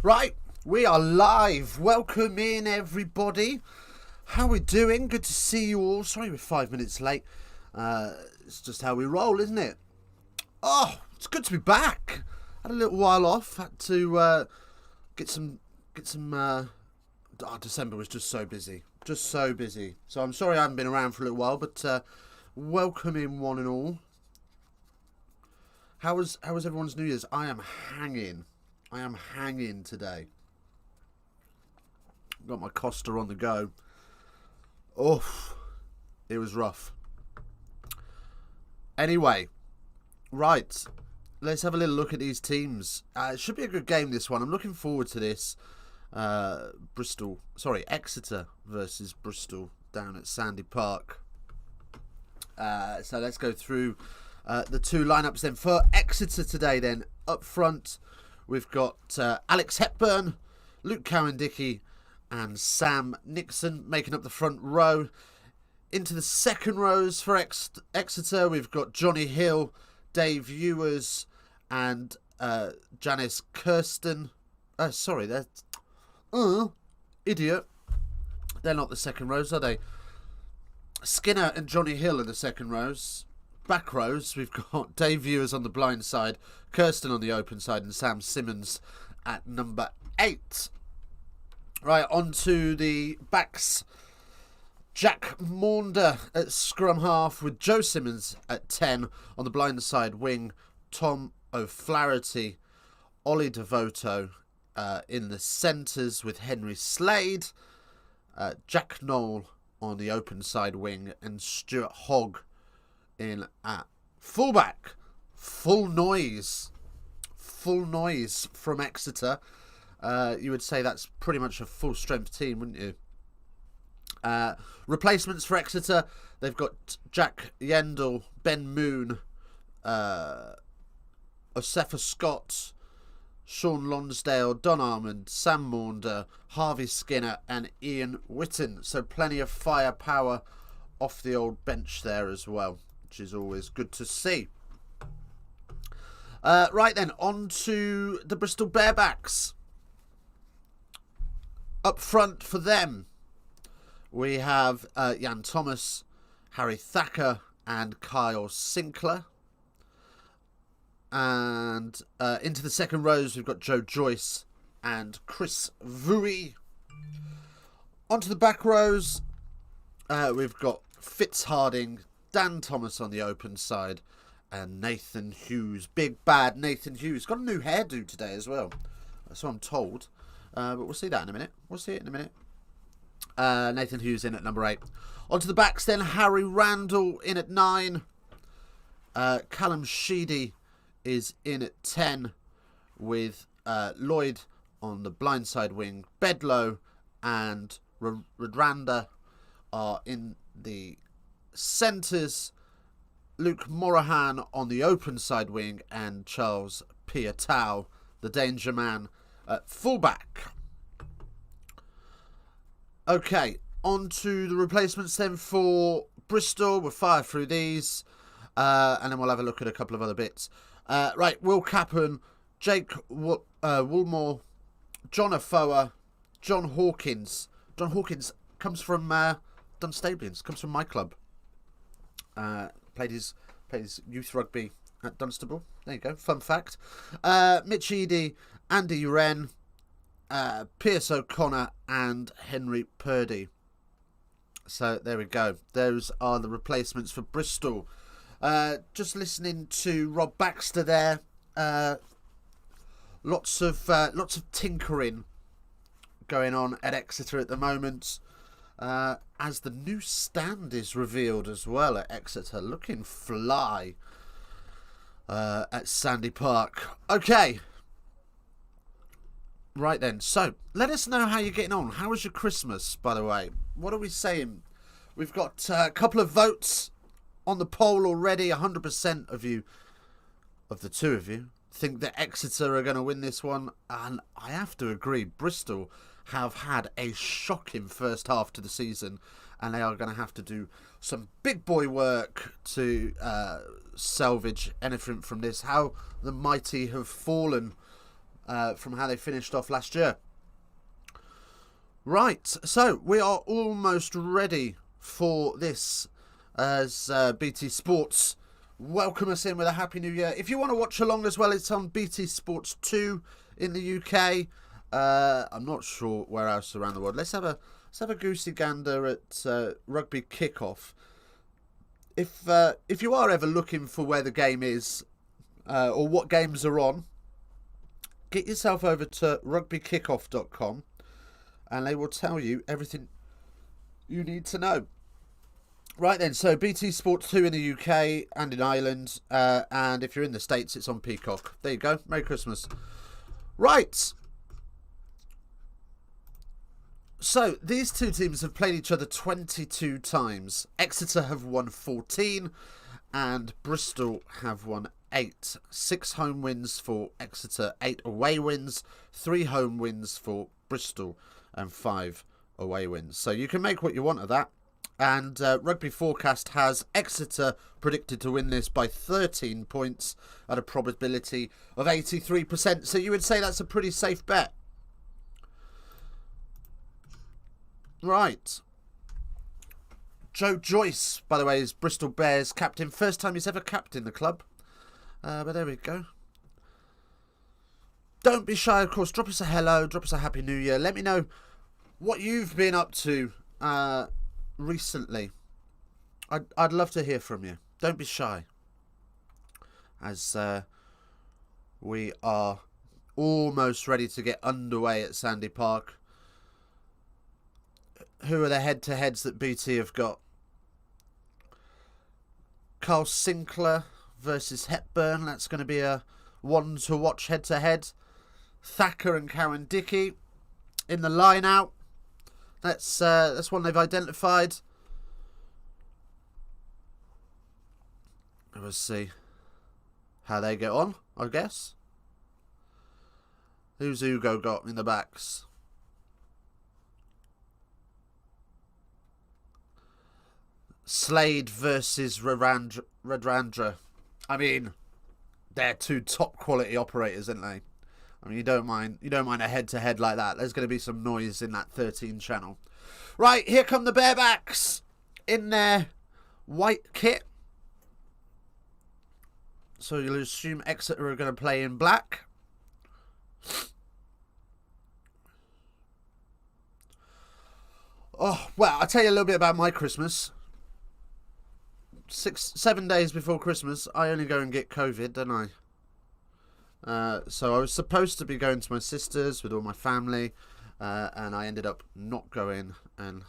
Right, we are live. Welcome in, everybody. How we doing? Good to see you all. Sorry we're 5 minutes late. It's just how we roll, isn't it? Oh, it's good to be back. Had a little while off. Had to get some. December was just so busy. So I'm sorry I haven't been around for a little while, but welcome in one and all. How was everyone's New Year's? I am hanging today. Got my Costa on the go. Oh, it was rough. Anyway, right. Let's have a little look at these teams. It should be a good game, this one. I'm looking forward to this. Exeter versus Bristol down at Sandy Park. So let's go through the two lineups then. For Exeter today then, up front, we've got Alex Hepburn, Luke Cowan-Dickey and Sam Nixon making up the front row. Into the second rows for Exeter, we've got Johnny Hill, Dave Ewers and Janice Kirsten. Idiot. They're not the second rows, are they? Skinner and Johnny Hill are the second rows. Back rows, we've got Dave Ewers on the blind side, Kirsten on the open side, and Sam Simmons at number 8. Right, on to the backs. Jack Maunder at scrum half with Joe Simmons at 10. On the blind side wing, Tom O'Flaherty, Ollie Devoto in the centres with Henry Slade, Jack Knoll on the open side wing, and Stuart Hogg in at fullback. Full noise from Exeter. You would say that's pretty much a full strength team, wouldn't you? Replacements for Exeter, they've got Jack Yendall, Ben Moon, Osefa Scott, Sean Lonsdale, Don Armand, Sam Maunder, Harvey Skinner and Ian Whitten. So plenty of firepower off the old bench there as well, which is always good to see. Right then, on to the Bristol Bearbacks. Up front for them, we have Jan Thomas, Harry Thacker and Kyle Sinclair. And into the second rows, we've got Joe Joyce and Chris Vui. Onto the back rows, we've got Fitz Harding, Dan Thomas on the open side, and Nathan Hughes. Big bad Nathan Hughes. Got a new hairdo today as well, so I'm told. But we'll see that in a minute. Nathan Hughes in at number 8. Onto the backs then, Harry Randall in at 9. Callum Sheedy is in at 10 with Lloyd on the blindside wing. Bedlow and Radranda are in the centres. Luke Morahan on the open side wing and Charles Piatow, the danger man, at fullback. Okay, on to the replacements then for Bristol. We'll fire through these and then we'll have a look at a couple of other bits. Right, Will Cappan, Jake Woolmore, John Afoa, John Hawkins. John Hawkins comes from Dunstablians, comes from my club. Played his youth rugby at Dunstable. There you go, fun fact. Mitch Eady, Andy Wren, Pierce O'Connor and Henry Purdy. So there we go. Those are the replacements for Bristol. Just listening to Rob Baxter there. Lots of tinkering going on at Exeter at the moment. As the new stand is revealed as well at Exeter. Looking fly at Sandy Park. Okay. Right then. So, let us know how you're getting on. How was your Christmas, by the way? What are we saying? We've got a couple of votes on the poll already. 100% of you, of the two of you, think that Exeter are going to win this one. And I have to agree. Bristol have had a shocking first half to the season, and they are going to have to do some big boy work to salvage anything from this. How the mighty have fallen from how they finished off last year. Right, so we are almost ready for this as BT Sports welcome us in with a Happy New Year. If you want to watch along as well, it's on BT Sports 2 in the UK. I'm not sure where else around the world. Let's have a goosey gander at Rugby Kickoff. If you are ever looking for where the game is or what games are on, get yourself over to rugbykickoff.com and they will tell you everything you need to know. Right then, so BT Sports 2 in the UK and in Ireland, and if you're in the States, it's on Peacock. There you go. Merry Christmas. Right. So, these two teams have played each other 22 times. Exeter have won 14, and Bristol have won 8. 6 home wins for Exeter, 8 away wins, 3 home wins for Bristol, and 5 away wins. So, you can make what you want of that. And Rugby Forecast has Exeter predicted to win this by 13 points at a probability of 83%. So you would say that's a pretty safe bet. Right. Joe Joyce, by the way, is Bristol Bears captain. First time he's ever captained the club. But there we go. Don't be shy, of course. Drop us a hello. Drop us a Happy New Year. Let me know what you've been up to recently. I'd love to hear from you. Don't be shy, as we are almost ready to get underway at Sandy Park. Who are the head-to-heads that BT have got? Carl Sinclair versus Hepburn. That's going to be a one to watch head-to-head. Thacker and Cowan Dickey in the line-out. That's one they've identified. Let's see how they get on, I guess. Who's Hugo got in the backs? Slade versus Radrandra. I mean, they're two top quality operators, aren't they? I mean, you don't mind a head-to-head like that. There's going to be some noise in that 13 channel. Right, here come the Barebacks in their white kit. So you'll assume Exeter are going to play in black. Oh, well, I'll tell you a little bit about my Christmas. 7 days before Christmas, I only go and get COVID, don't I? So I was supposed to be going to my sister's with all my family, and I ended up not going and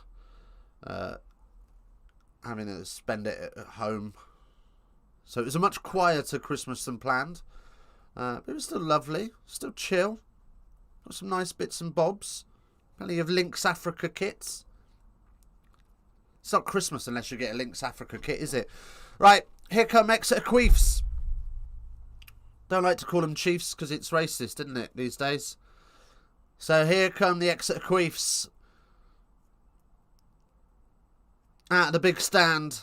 having to spend it at home. So it was a much quieter Christmas than planned. But it was still lovely, still chill. Got some nice bits and bobs. Plenty of Lynx Africa kits. It's not Christmas unless you get a Lynx Africa kit, is it? Right, here come Exeter CHIEFS. Don't like to call them Chiefs because it's racist, isn't it, these days? So here come the Exeter CHIEFS. At the big stand.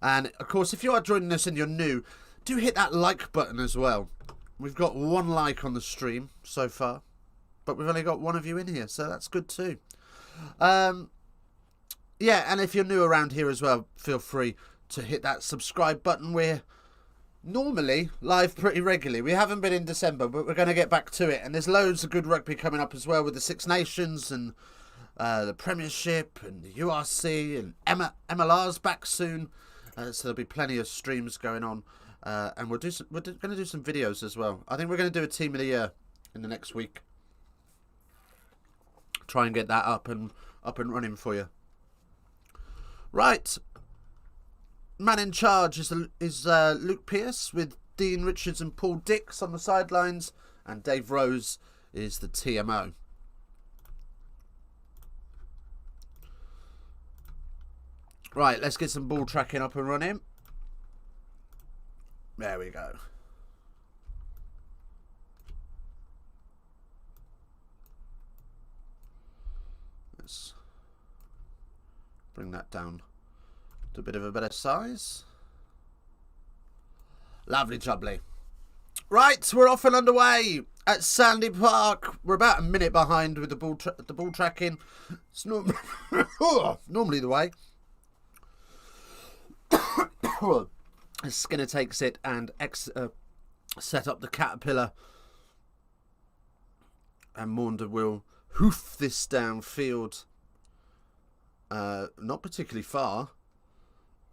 And, of course, if you are joining us and you're new, do hit that like button as well. We've got 1 like on the stream so far. But we've only got 1 of you in here, so that's good too. Yeah, and if you're new around here as well, feel free to hit that subscribe button. We're normally live pretty regularly. We haven't been in December, but we're going to get back to it. And there's loads of good rugby coming up as well with the Six Nations and the Premiership and the URC and MLR's back soon. So there'll be plenty of streams going on. And we're going to do some videos as well. I think we're going to do a Team of the Year in the next week. Try and get that up and running for you. Right. Man in charge is Luke Pearce with Dean Richards and Paul Dix on the sidelines, and Dave Rose is the TMO. Right, let's get some ball tracking up and running. There we go. Let's bring that down to a bit of a better size. Lovely jubbly. Right, we're off and underway at Sandy Park. We're about a minute behind with the ball tracking. It's normally the way. Skinner takes it and set up the caterpillar. And Maunder will hoof this downfield. Not particularly far.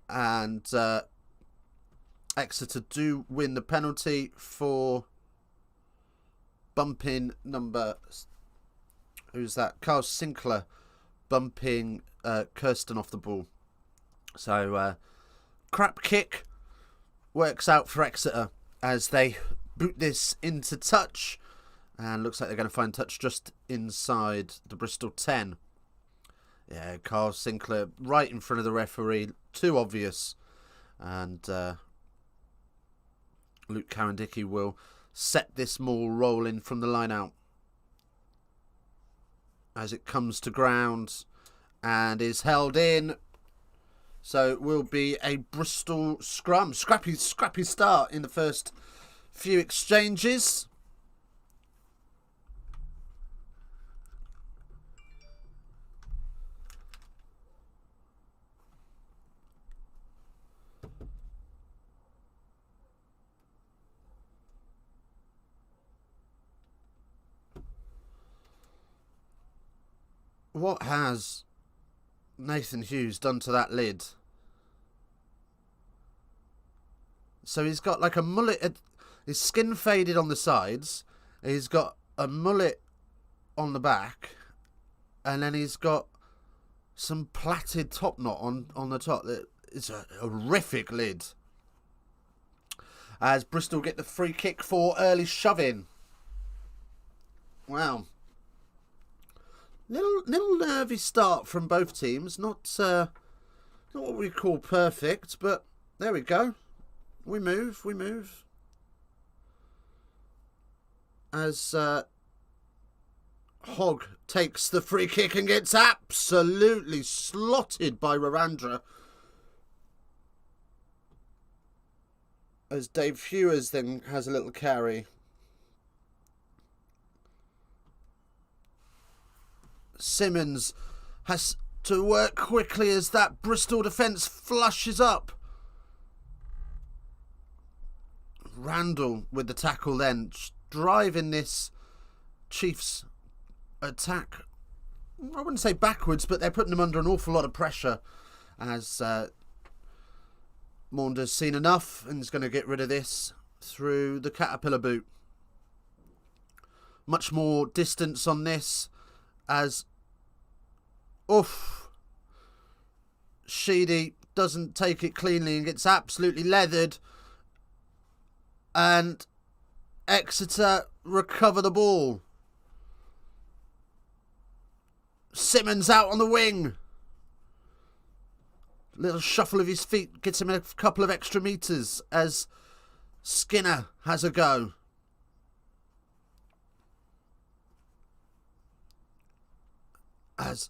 And Exeter do win the penalty for bumping number... Who's that? Carl Sinclair bumping Kirsten off the ball. So, crap kick works out for Exeter as they boot this into touch. And looks like they're going to find touch just inside the Bristol 10. Yeah, Carl Sinclair right in front of the referee. Too obvious. And Luke Cowan-Dickey will set this maul rolling from the line out. As it comes to ground and is held in. So it will be a Bristol scrum. Scrappy start in the first few exchanges. What has Nathan Hughes done to that lid? So he's got like a mullet. His skin faded on the sides. He's got a mullet on the back. And then he's got some plaited top knot on the top. It's a horrific lid. As Bristol get the free kick for early shoving. Wow. Little nervy start from both teams. Not what we call perfect, but there we go. We move. As Hogg takes the free kick and gets absolutely slotted by Rarandra. As Dave Hewers then has a little carry. Simmons has to work quickly as that Bristol defence flushes up. Randall with the tackle then, driving this Chiefs attack. I wouldn't say backwards, but they're putting them under an awful lot of pressure as Maunder's seen enough and is going to get rid of this through the caterpillar boot. Much more distance on this as Sheedy doesn't take it cleanly and gets absolutely leathered, and Exeter recover the ball. Simmons out on the wing. Little shuffle of his feet gets him a couple of extra metres as Skinner has a go. As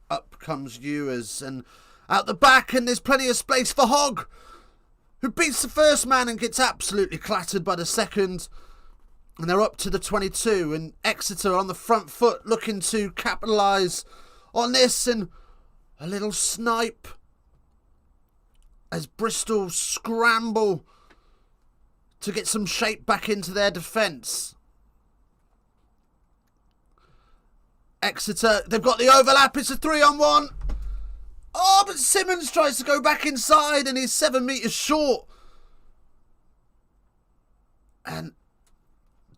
up comes Ewers and out the back, and there's plenty of space for Hogg, who beats the first man and gets absolutely clattered by the second. And they're up to the 22, and Exeter on the front foot looking to capitalise on this, and a little snipe as Bristol scramble to get some shape back into their defence. Exeter, they've got the overlap, it's a 3-on-1. Oh, but Simmons tries to go back inside and he's 7 metres short. And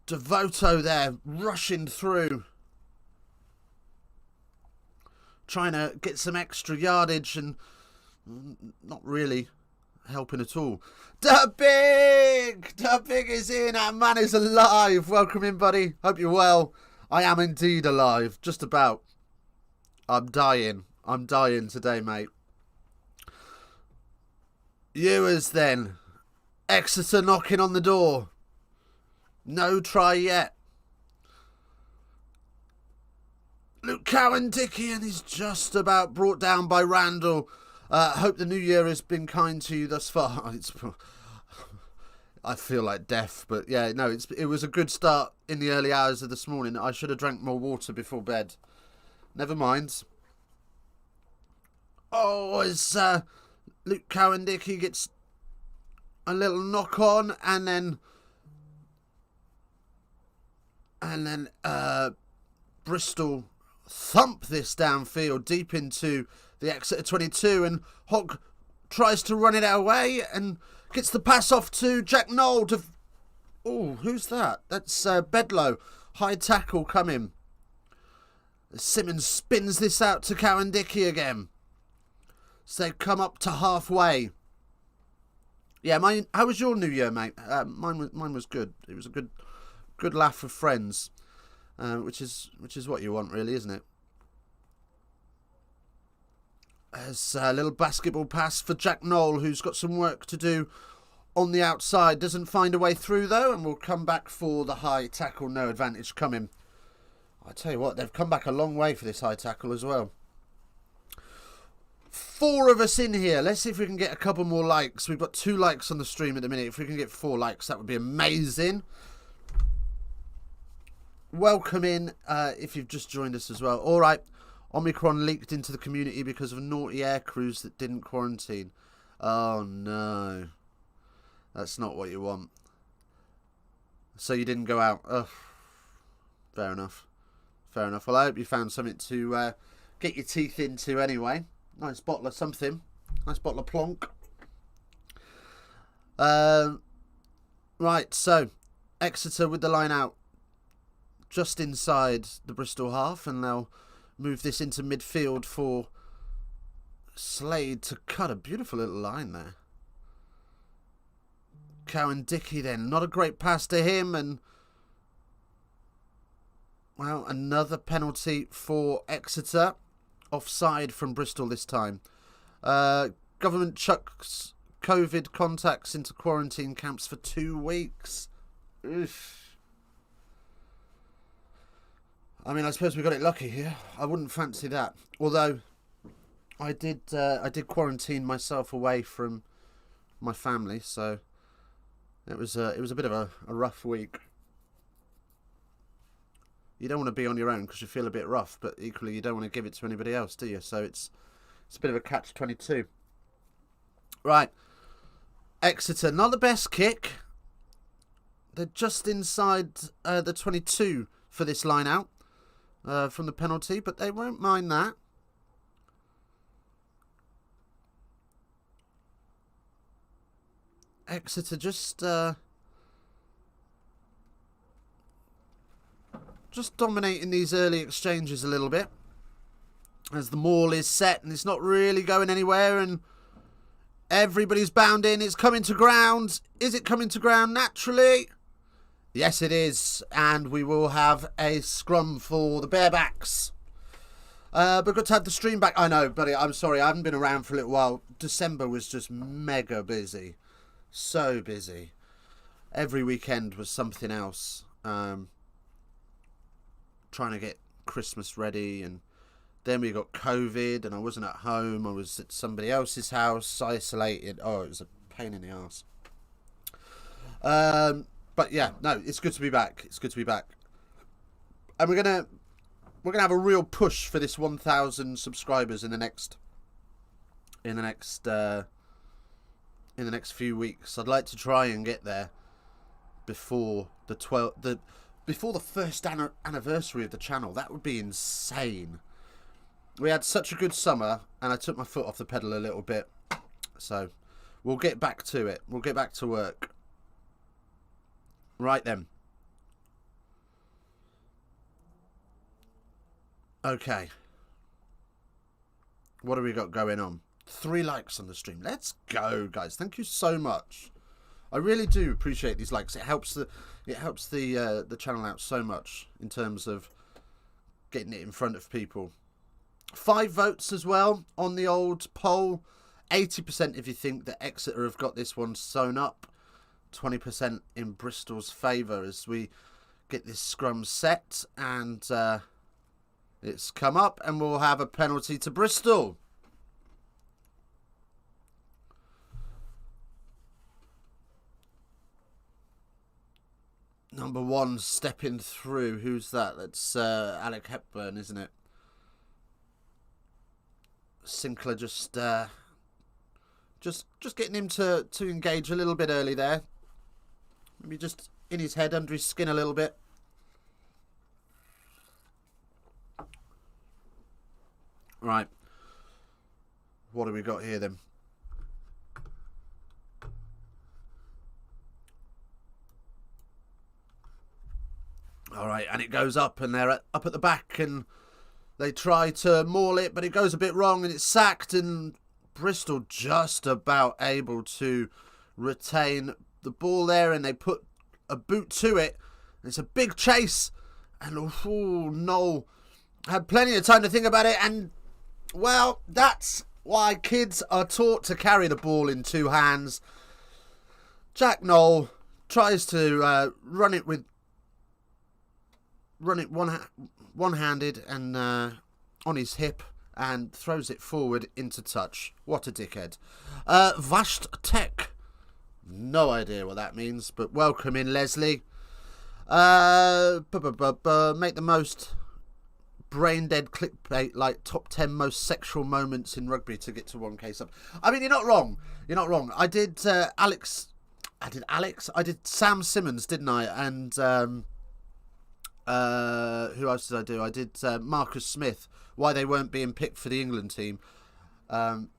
Devoto there, rushing through. Trying to get some extra yardage and not really helping at all. Big is in, our man is alive. Welcome in, buddy. Hope you're well. I am indeed alive, just about. I'm dying today, mate. Ewers then. Exeter knocking on the door. No try yet. Luke Cowan-Dickey, and he's just about brought down by Randall. Hope the new year has been kind to you thus far. I feel like death, but yeah, no, it was a good start in the early hours of this morning. I should have drank more water before bed. Never mind. Oh, as Luke Cowan-Dick, he gets a little knock on, and then Bristol thump this downfield deep into the Exeter 22, and Hogg tries to run it away and gets the pass off to Jack Knoll. Oh, who's that? That's Bedlow. High tackle coming. Simmons spins this out to Cowan-Dickey again. So they've come up to halfway. Yeah, how was your New Year, mate? Mine was good. It was a good laugh with friends, which is what you want, really, isn't it? There's a little basketball pass for Jack Knoll, who's got some work to do on the outside. Doesn't find a way through, though, and will come back for the high tackle. No advantage coming. I tell you what, they've come back a long way for this high tackle as well. 4 of us in here. Let's see if we can get a couple more likes. We've got 2 likes on the stream at the minute. If we can get 4 likes, that would be amazing. Welcome in if you've just joined us as well. All right. Omicron leaked into the community because of naughty air crews that didn't quarantine. Oh, no. That's not what you want. So you didn't go out. Ugh. Fair enough. Fair enough. Well, I hope you found something to get your teeth into anyway. Nice bottle of something. Nice bottle of plonk. Right, so Exeter with the line out just inside the Bristol half, and they'll move this into midfield for Slade to cut a beautiful little line there. Cowan-Dickey then, not a great pass to him, and well, another penalty for Exeter. Offside from Bristol this time. Government chucks COVID contacts into quarantine camps for 2 weeks. Oof. I mean, I suppose we got it lucky here. I wouldn't fancy that. Although, I did quarantine myself away from my family, so it was a bit of a rough week. You don't want to be on your own because you feel a bit rough, but equally you don't want to give it to anybody else, do you? So it's a bit of a catch-22. Right. Exeter, not the best kick. They're just inside the 22 for this line out from the penalty, but they won't mind that. Exeter just dominating these early exchanges a little bit as the maul is set and it's not really going anywhere, and everybody's bound in. It's coming to ground. Is it coming to ground naturally? Yes, it is, and we will have a scrum for the Bearbacks. But good to have the stream back. I know, buddy, I'm sorry, I haven't been around for a little while. December was just mega busy. So busy. Every weekend was something else. Trying to get Christmas ready, and then we got COVID and I wasn't at home. I was at somebody else's house, isolated. Oh, it was a pain in the arse. But yeah, no, it's good to be back. It's good to be back. And we're gonna have a real push for this 1,000 subscribers in the next few weeks. I'd like to try and get there before before the first anniversary of the channel. That would be insane. We had such a good summer, and I took my foot off the pedal a little bit. So, we'll get back to it. We'll get back to work. Right then. Okay. What have we got going on? 3 likes on the stream. Let's go, guys. Thank you so much. I really do appreciate these likes. It helps the channel out so much in terms of getting it in front of people. 5 votes as well on the old poll. 80% if you think that Exeter have got this one sewn up. 20% in Bristol's favour as we get this scrum set, and it's come up, and we'll have a penalty to Bristol. Number 1 stepping through. Who's that? That's Alec Hepburn, isn't it? Sinclair just getting him to engage a little bit early there. Maybe just in his head, under his skin a little bit. Right. What do we got here then? All right, and it goes up, and they're up at the back, and they try to maul it, but it goes a bit wrong, and it's sacked, and Bristol just about able to retain the ball there, and they put a boot to it. It's a big chase, and Noel had plenty of time to think about it, and, well, that's why kids are taught to carry the ball in 2 hands. Jack Noel tries to run it one-handed and on his hip, and throws it forward into touch. What a dickhead. Vasht Tech. No idea what that means, but welcome in, Leslie. Make the most brain-dead clickbait, like top 10 most sexual moments in rugby to get to 1K sub. I mean, you're not wrong. You're not wrong. I did Alex. I did Sam Simmons, didn't I? And who else did I do? I did Marcus Smith. Why they weren't being picked for the England team. And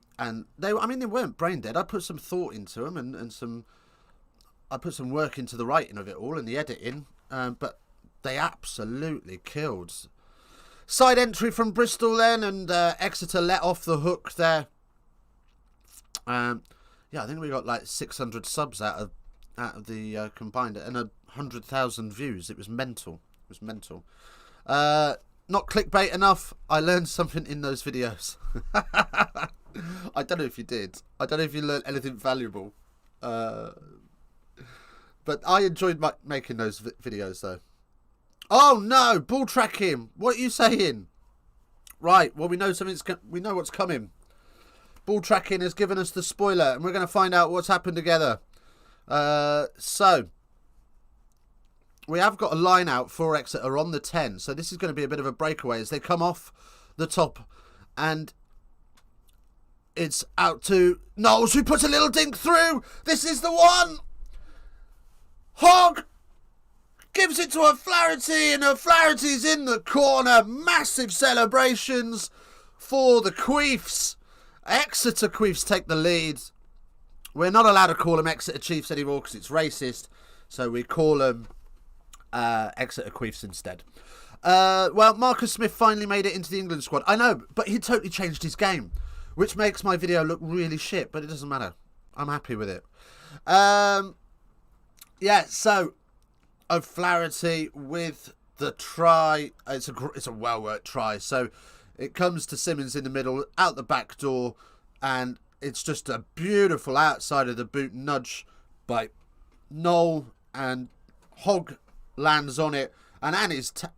they weren't brain dead. I put some thought into them, and I put some work into the writing of it all and the editing. But they absolutely killed. Side entry from Bristol then, and Exeter let off the hook there. Yeah, I think we got like 600 subs out of the combined, and 100,000 views. It was mental. It was mental. Not clickbait enough. I learned something in those videos. I don't know if you did. I don't know if you learned anything valuable. But I enjoyed making those videos though. Oh no! Ball tracking. What are you saying? Right. Well, we know we know what's coming. Ball tracking has given us the spoiler, and we're going to find out what's happened together. So we have got a line out for Exeter on the 10. So this is going to be a bit of a breakaway as they come off the top, and it's out to Knowles, who puts a little dink through. This is the one. Hogg gives it to O'Flaherty, and O'Flaherty's in the corner. Massive celebrations for the Chiefs. Exeter Chiefs take the lead. We're not allowed to call them Exeter Chiefs anymore because it's racist. So we call them Exeter Chiefs instead. Well, Marcus Smith finally made it into the England squad. I know, but he totally changed his game, which makes my video look really shit, but it doesn't matter. I'm happy with it. Yeah, so O'Flaherty with the try. It's a well-worked try. So it comes to Simmons in the middle, out the back door, and it's just a beautiful outside of the boot nudge by Noel, and Hogg lands on it, and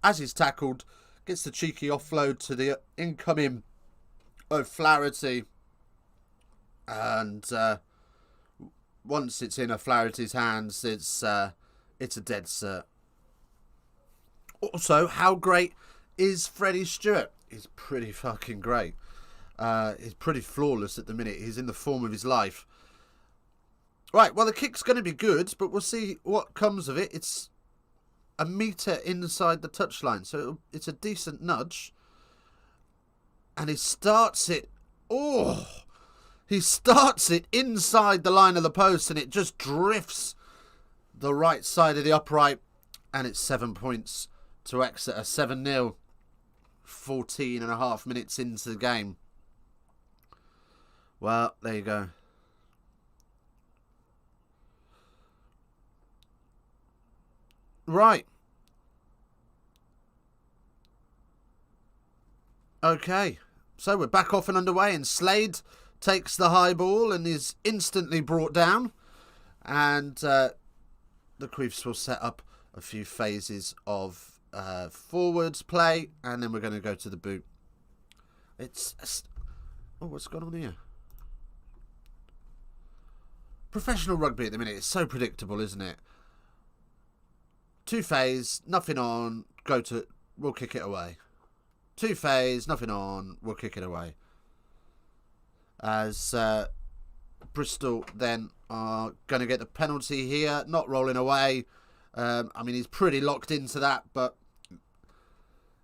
as he's tackled, gets the cheeky offload to the incoming O'Flaherty, and once it's in O'Flaherty's hands, it's a dead cert. Also, how great is Freddie Stewart? He's pretty fucking great. He's pretty flawless at the minute. He's in the form of his life. Right, well, the kick's going to be good, but we'll see what comes of it. It's a metre inside the touchline, so it's a decent nudge. And he starts it. Oh! He starts it inside the line of the post, and it just drifts the right side of the upright. And it's 7 points to Exeter. 7-0. 14 and a half minutes into the game. Well, there you go. Right. Okay. So we're back off and underway, and Slade takes the high ball and is instantly brought down. And the Chiefs will set up a few phases of forwards play, and then we're going to go to the boot. Oh, what's going on here? Professional rugby at the minute is so predictable, isn't it? Two phase, nothing on, we'll kick it away. Two phase, nothing on, we'll kick it away. As Bristol then are going to get the penalty here, not rolling away. I mean, he's pretty locked into that, but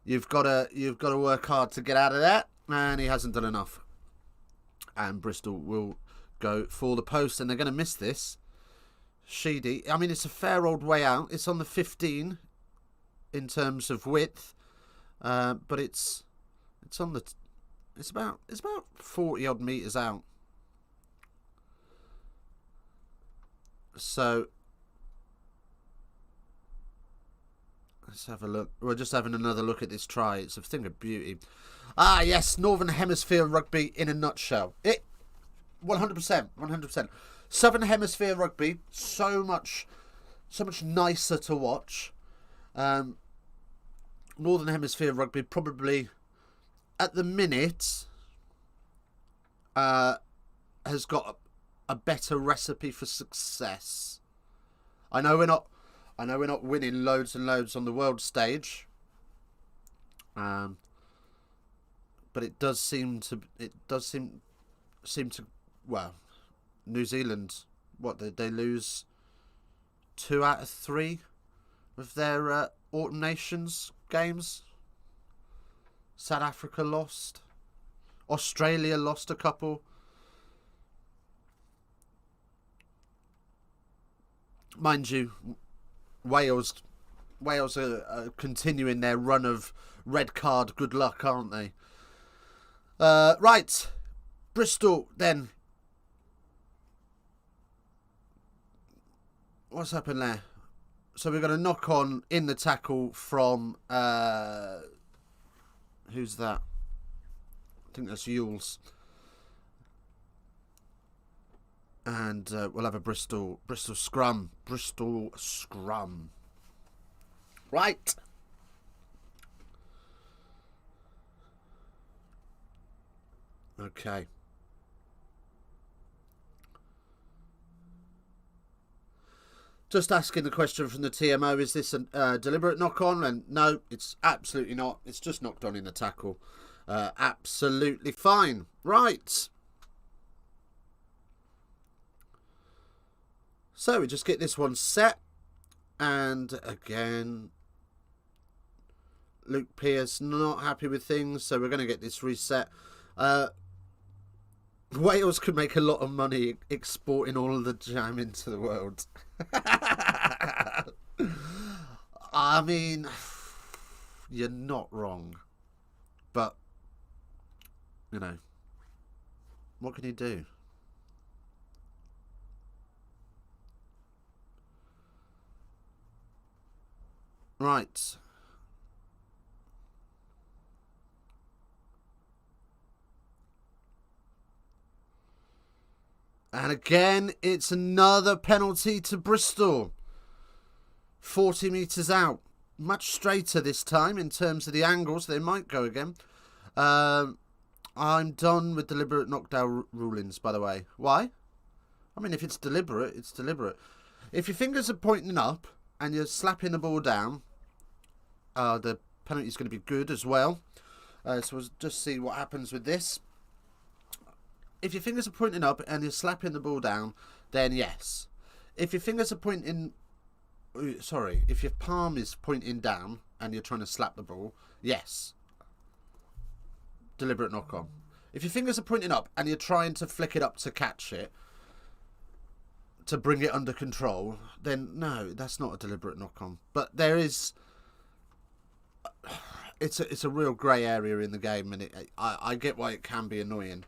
you've got to work hard to get out of that, and he hasn't done enough. And Bristol will go for the post, and they're going to miss this. Sheedy, I mean, it's a fair old way out. It's on the 15 in terms of width, but it's about 40 odd meters out. So let's have a look. We're just having another look at this try. It's a thing of beauty. Ah, yes, Northern Hemisphere rugby in a nutshell. 100%, 100%. Southern Hemisphere rugby, so much nicer to watch. Northern Hemisphere rugby probably, at the minute, has got a better recipe for success. I know we're not winning loads and loads on the world stage, but it does seem to. Well, New Zealand, what did they lose? 2 out of 3 of their Autumn Nations games. South Africa lost. Australia lost a couple. Mind you, Wales are continuing their run of red card good luck, aren't they? Right. Bristol then. What's happened there? So we've got a knock on in the tackle from who's that? I think that's Yules. And we'll have a Bristol scrum. Bristol scrum. Right. Okay. Just asking the question from the TMO, is this a deliberate knock-on? And no, it's absolutely not. It's just knocked on in the tackle. Absolutely fine. Right. So we just get this one set. And again, Luke Pearce not happy with things. So we're going to get this reset. Wales could make a lot of money exporting all of the jam into the world. I mean, you're not wrong. But, you know, what can you do? Right. And again, it's another penalty to Bristol. 40 metres out. Much straighter this time in terms of the angles. They might go again. I'm done with deliberate knockdown rulings, by the way. Why? I mean, if it's deliberate, it's deliberate. If your fingers are pointing up and you're slapping the ball down, the penalty is going to be good as well. So we'll just see what happens with this. If your fingers are pointing up and you're slapping the ball down, then yes. If your fingers are pointing... Sorry, if your palm is pointing down and you're trying to slap the ball, yes. Deliberate knock-on. If your fingers are pointing up and you're trying to flick it up to catch it, to bring it under control, then no, that's not a deliberate knock-on. But there is... It's a real grey area in the game, and I get why it can be annoying.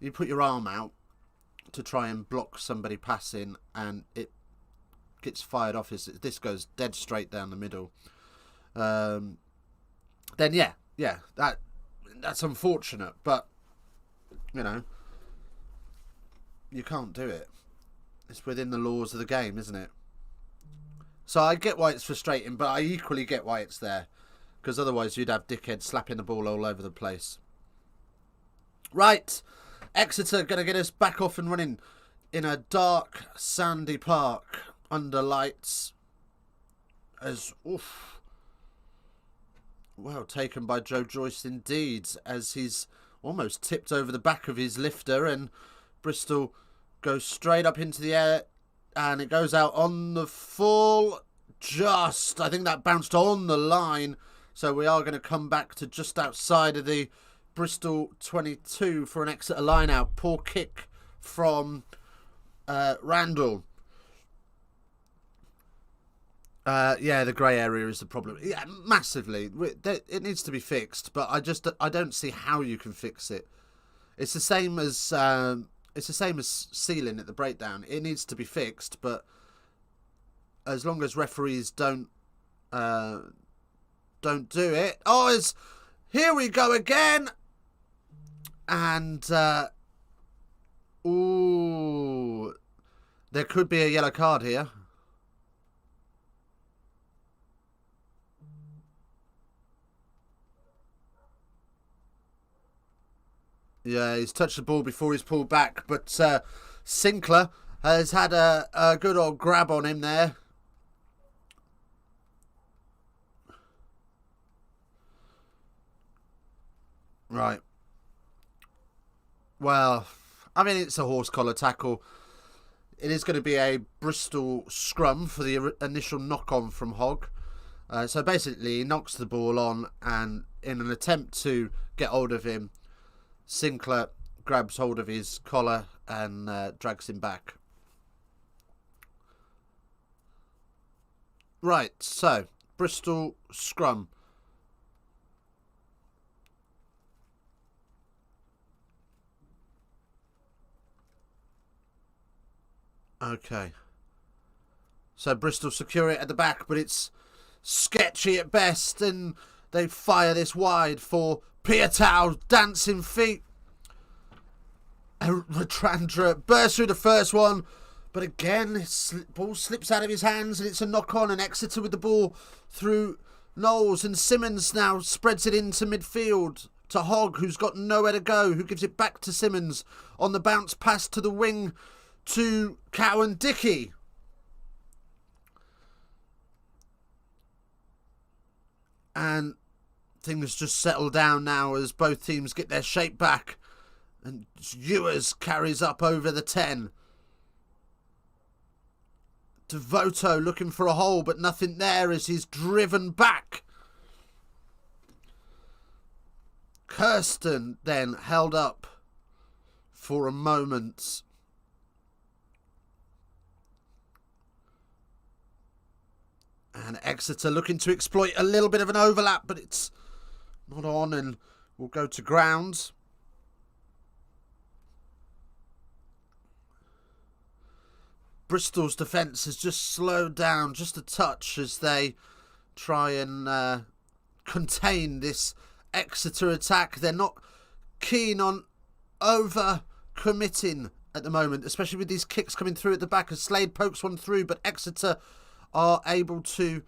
You put your arm out to try and block somebody passing, and it gets fired off. This goes dead straight down the middle. Then yeah, that's unfortunate, but you know, you can't do it. It's within the laws of the game, isn't it? So I get why it's frustrating, but I equally get why it's there, because otherwise you'd have dickheads slapping the ball all over the place. Right. Exeter going to get us back off and running in a dark, sandy park under lights. as oof. Well taken by Joe Joyce indeed, as he's almost tipped over the back of his lifter, and Bristol goes straight up into the air, and it goes out on the full. Just, I think that bounced on the line, so we are going to come back to just outside of the Bristol 22 for an Exeter line out. Poor kick from Randall. Yeah, the grey area is the problem. Yeah, massively. It needs to be fixed, but I don't see how you can fix it. It's the same as sealing at the breakdown. It needs to be fixed, but as long as referees don't do it. Oh, here we go again, and ooh, there could be a yellow card here. Yeah, he's touched the ball before he's pulled back, but Sinclair has had a good old grab on him there. Right. Well, I mean, it's a horse collar tackle. It is going to be a Bristol scrum for the initial knock-on from Hogg. So basically, he knocks the ball on, and in an attempt to get hold of him, Sinclair grabs hold of his collar and drags him back. Right, so, Bristol scrum. Okay. So Bristol secure it at the back, but it's sketchy at best, and they fire this wide for Piatau, dancing feet. Ratrandra bursts through the first one, but again, his ball slips out of his hands, and it's a knock-on, and Exeter with the ball through Knowles, and Simmons now spreads it into midfield to Hogg, who's got nowhere to go, who gives it back to Simmons on the bounce pass to the wing to Cowan Dickey. And things just settle down now as both teams get their shape back. And Ewers carries up over the 10. Devoto looking for a hole, but nothing there as he's driven back. Kirsten then held up for a moment. And Exeter looking to exploit a little bit of an overlap, but it's not on, and we'll go to ground. Bristol's defence has just slowed down just a touch as they try and contain this Exeter attack. They're not keen on over-committing at the moment, especially with these kicks coming through at the back as Slade pokes one through, but Exeter are able to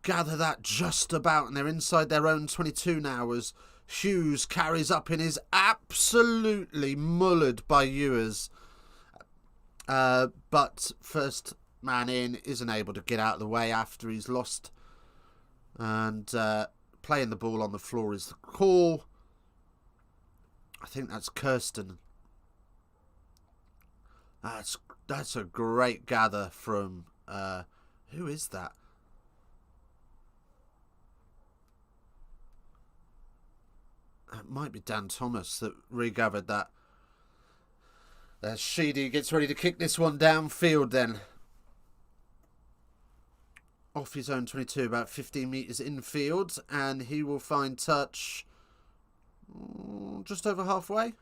gather that just about, and they're inside their own 22 now as Hughes carries up and is absolutely mullered by Ewers. But first man in isn't able to get out of the way after he's lost, and playing the ball on the floor is the call. I think that's Kirsten. That's a great gather from who is that? It might be Dan Thomas that regathered that. Sheedy gets ready to kick this one downfield then. Off his own 22, about 15 metres infield, and he will find touch just over halfway.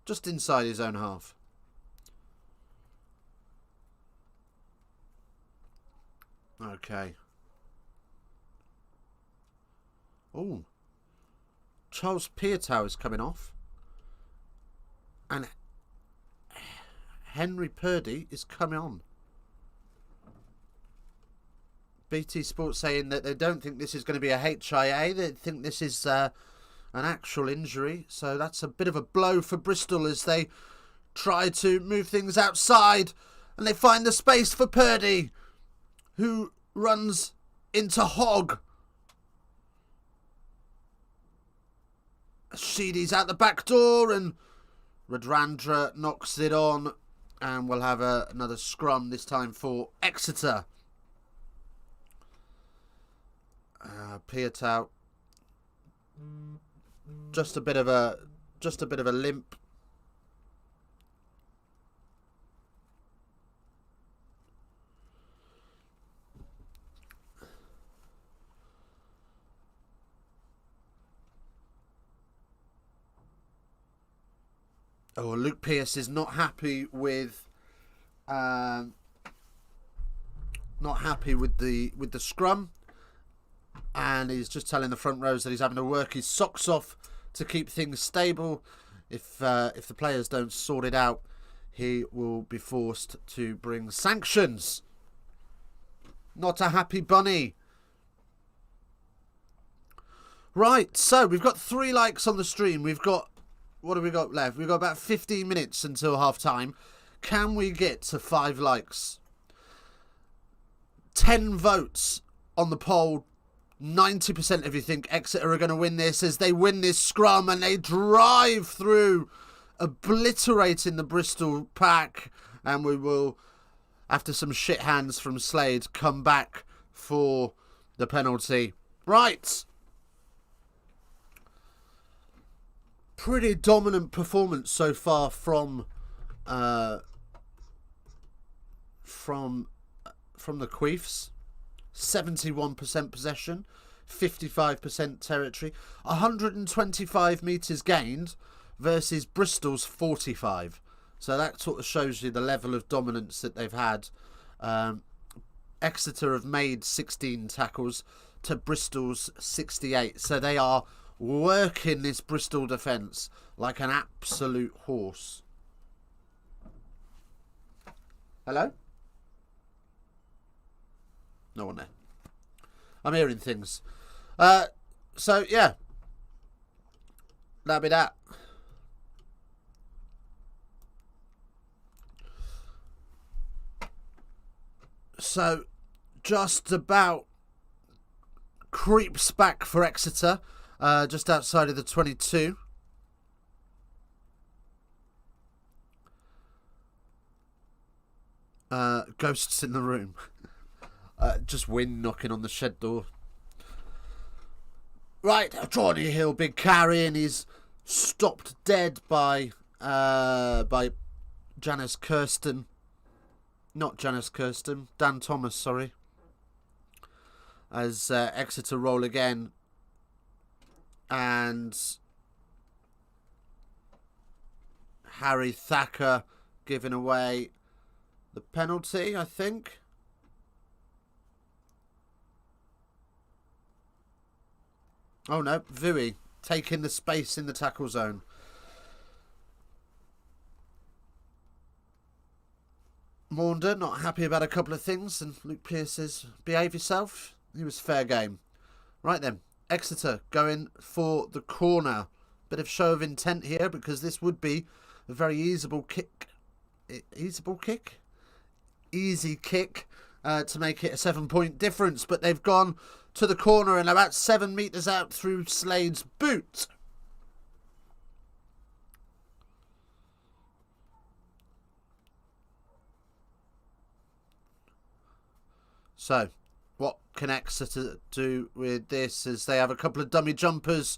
Just inside his own half. Okay. Oh. Charles Piatau is coming off. And Henry Purdy is coming on. BT Sports saying that they don't think this is going to be a HIA. They think this is an actual injury. So that's a bit of a blow for Bristol as they try to move things outside. And they find the space for Purdy, who runs into Hogg. Sheedy's out the back door and Radradra knocks it on. And we'll have another scrum, this time for Exeter. Piatow. Just a bit of a limp. Oh, Luke Pearce is not happy with the scrum, and he's just telling the front rows that he's having to work his socks off to keep things stable. If the players don't sort it out, he will be forced to bring sanctions. Not a happy bunny. Right, so we've got 3 likes on the stream. We've got, what have we got left? We've got about 15 minutes until half time. Can we get to 5 likes? 10 votes on the poll. 90% of you think Exeter are going to win this as they win this scrum and they drive through, obliterating the Bristol pack. And we will, after some shit hands from Slade, come back for the penalty. Right. Pretty dominant performance so far from the CHIEFS. 71% possession, 55% territory, 125 metres gained versus Bristol's 45. So that sort of shows you the level of dominance that they've had. Exeter have made 16 tackles to Bristol's 68. So they are working this Bristol defence like an absolute horse. Hello? No one there. I'm hearing things. So, yeah. That'll be that. So, just about creeps back for Exeter. Just outside of the 22. Ghosts in the room. Just wind knocking on the shed door. Right, Johnny Hill, big carry, and he's stopped dead by Janice Kirsten. Not Janice Kirsten, Dan Thomas, sorry. As Exeter roll again. And Harry Thacker giving away the penalty, I think. Oh no, Vui taking the space in the tackle zone. Maunder not happy about a couple of things, and Luke Pearce says, behave yourself. He was fair game. Right then, Exeter going for the corner. Bit of show of intent here because this would be a very easyable kick. Easy kick to make it a 7-point difference, but they've gone to the corner and about 7 metres out through Slade's boot. So, what can Exeter do with this as they have a couple of dummy jumpers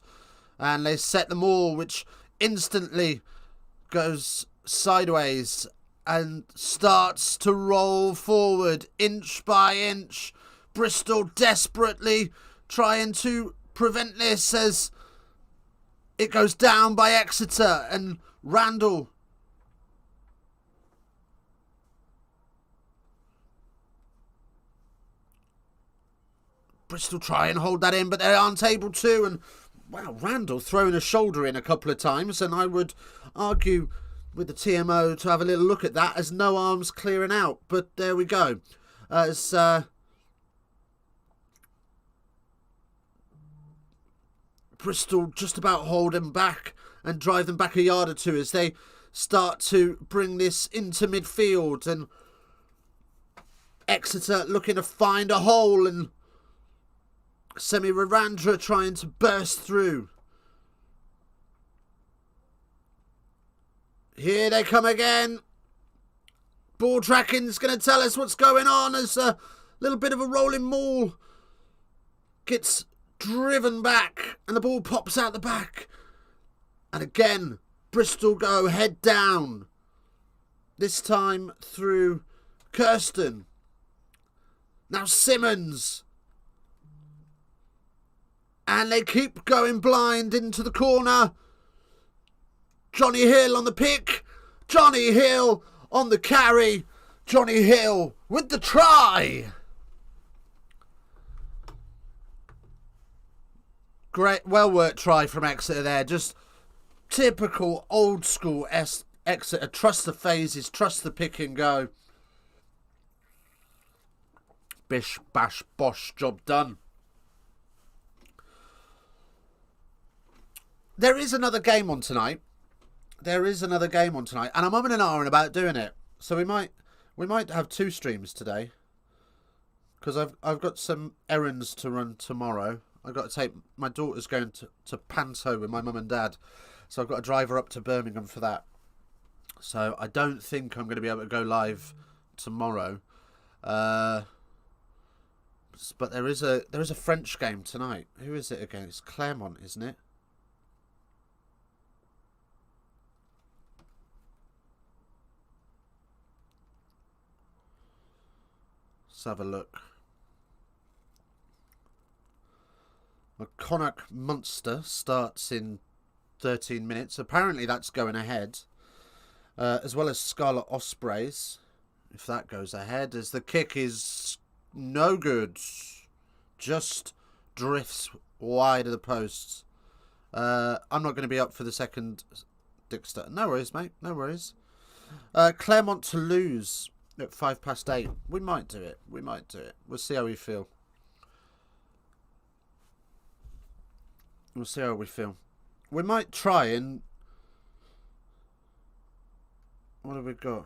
and they set them all, which instantly goes sideways and starts to roll forward inch by inch. Bristol desperately trying to prevent this as it goes down by Exeter and Randall. Bristol try and hold that in, but they aren't able to. And wow, Randall throwing a shoulder in a couple of times, and I would argue with the TMO to have a little look at that as no arms clearing out. But there we go. As Bristol just about hold them back and drive them back a yard or two as they start to bring this into midfield. And Exeter looking to find a hole, and Semi Ravandra trying to burst through. Here they come again. Ball tracking's going to tell us what's going on as a little bit of a rolling maul gets driven back and the ball pops out the back. And again, Bristol go head down. This time through Kirsten. Now Simmons. And they keep going blind into the corner. Johnny Hill on the pick. Johnny Hill on the carry. Johnny Hill with the try. Great, well worked try from Exeter there. Just typical old school Exeter. Trust the phases, trust the pick and go. Bish, bash, bosh, job done. There is another game on tonight. There is another game on tonight, and I'm umming and ahhing about doing it. So we might have 2 streams today, because I've got some errands to run tomorrow. I've got to take my daughter's going to Panto with my mum and dad, so I've got to drive her up to Birmingham for that. So I don't think I'm going to be able to go live tomorrow. But there is a French game tonight. Who is it again? It's Clermont, isn't it? Let's have a look. Connacht Munster starts in 13 minutes. Apparently that's going ahead. As well as Scarlet Ospreys, if that goes ahead, as the kick is no good. Just drifts wide of the posts. I'm not going to be up for the second Dickster. No worries, mate. No worries. Clermont to lose at 8:05. We might do it. We might do it. We'll see how we feel. We'll see how we feel. We might try and... What have we got?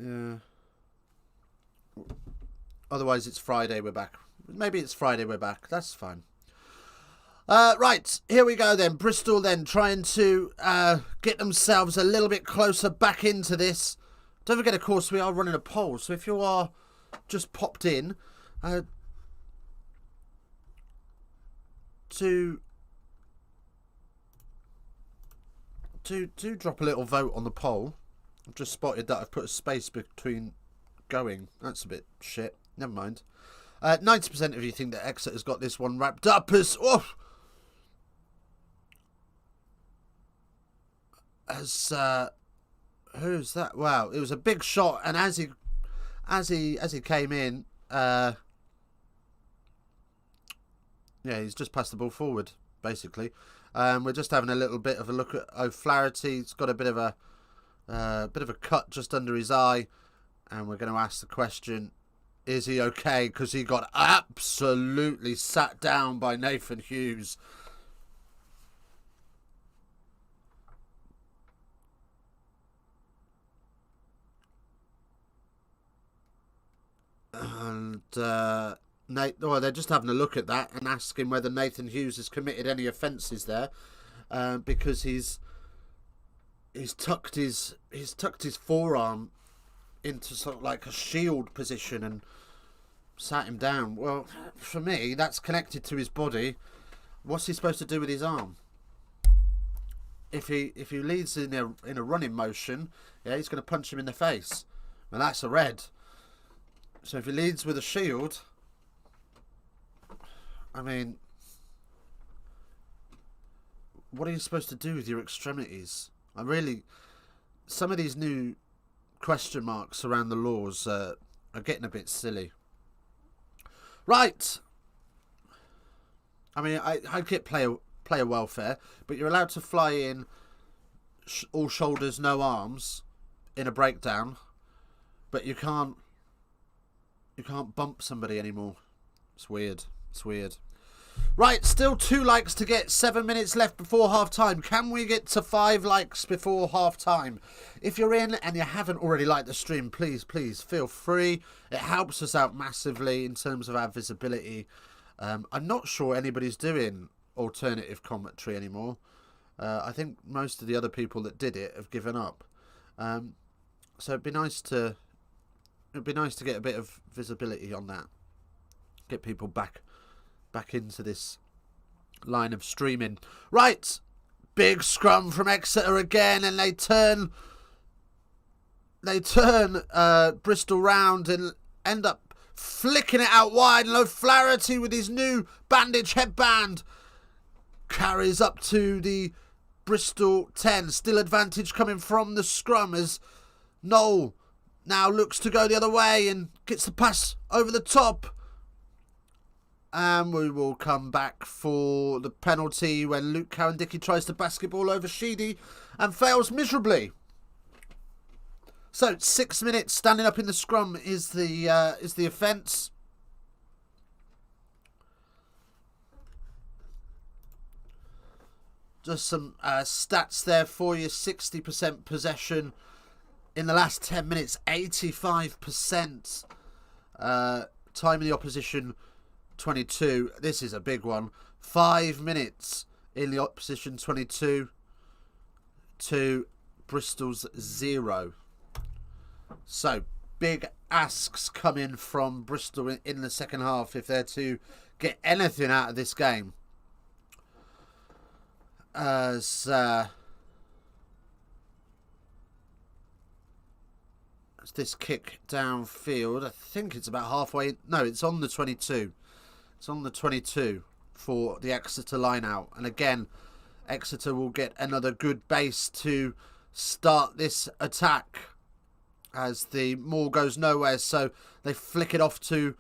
Yeah. Otherwise it's Friday we're back. Maybe it's Friday we're back. That's fine. Right, here we go then. Bristol then trying to get themselves a little bit closer back into this. Don't forget, of course, we are running a poll. So if you are just popped in, to drop a little vote on the poll. I've just spotted that I've put a space between going. That's a bit shit. Never mind. 90% of you think that Exeter's got this one wrapped up as... Oh, as who's that? Wow, it was a big shot, and as he came in, yeah, he's just passed the ball forward, basically. We're just having a little bit of a look at O'Flaherty. He's got a bit of a cut just under his eye, and we're going to ask the question: is he okay? Because he got absolutely sat down by Nathan Hughes. And well, they're just having a look at that and asking whether Nathan Hughes has committed any offences there, because he's tucked his forearm into sort of like a shield position and sat him down. Well, for me, that's connected to his body. What's he supposed to do with his arm? If he leads in a running motion, yeah, he's going to punch him in the face, and that's a red. So if he leads with a shield, I mean, what are you supposed to do with your extremities? Some of these new question marks around the laws are getting a bit silly. Right. I mean, I get player welfare, but you're allowed to fly in all shoulders, no arms in a breakdown, but you can't bump somebody anymore. It's weird. It's weird. Right, still 2 likes to get. 7 minutes left before half time. Can we get to 5 likes before half time? If you're in and you haven't already liked the stream, please feel free. It helps us out massively in terms of our visibility. I'm not sure anybody's doing alternative commentary anymore. I think most of the other people that did it have given up. So it'd be nice to get a bit of visibility on that. Get people back into this line of streaming. Right, big scrum from Exeter again, and they turn Bristol round and end up flicking it out wide. And O'Flaherty with his new bandage headband carries up to the Bristol 10. Still advantage coming from the scrum as Noel now looks to go the other way and gets the pass over the top. And we will come back for the penalty when Luke Cowan-Dickey tries to basketball over Sheedy and fails miserably. So 6 minutes standing up in the scrum is the offence. Just some stats there for you. 60% possession in the last 10 minutes. 85%. Time in the opposition 22. This is a big one. 5 minutes in the opposition 22 to Bristol's 0. So big asks coming from Bristol in the second half if they're to get anything out of this game. As this kick downfield, I think it's about halfway. No, it's on the 22. It's on the 22 for the Exeter line out. And again, Exeter will get another good base to start this attack as the ball goes nowhere. So they flick it off to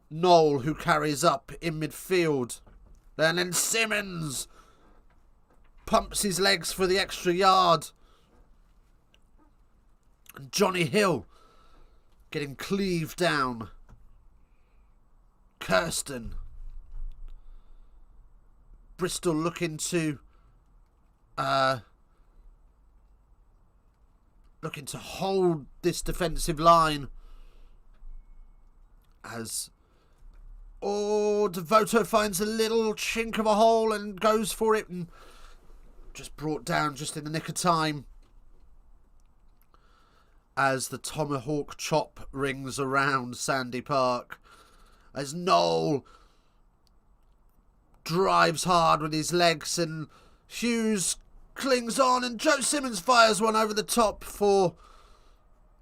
Noel, who carries up in midfield. And then Simmons pumps his legs for the extra yard. And Johnny Hill getting cleaved down. Kirsten. Bristol looking to hold this defensive line as Devoto finds a little chink of a hole and goes for it and just brought down just in the nick of time as the tomahawk chop rings around Sandy Park as Noel drives hard with his legs and Hughes clings on and Joe Simmons fires one over the top for,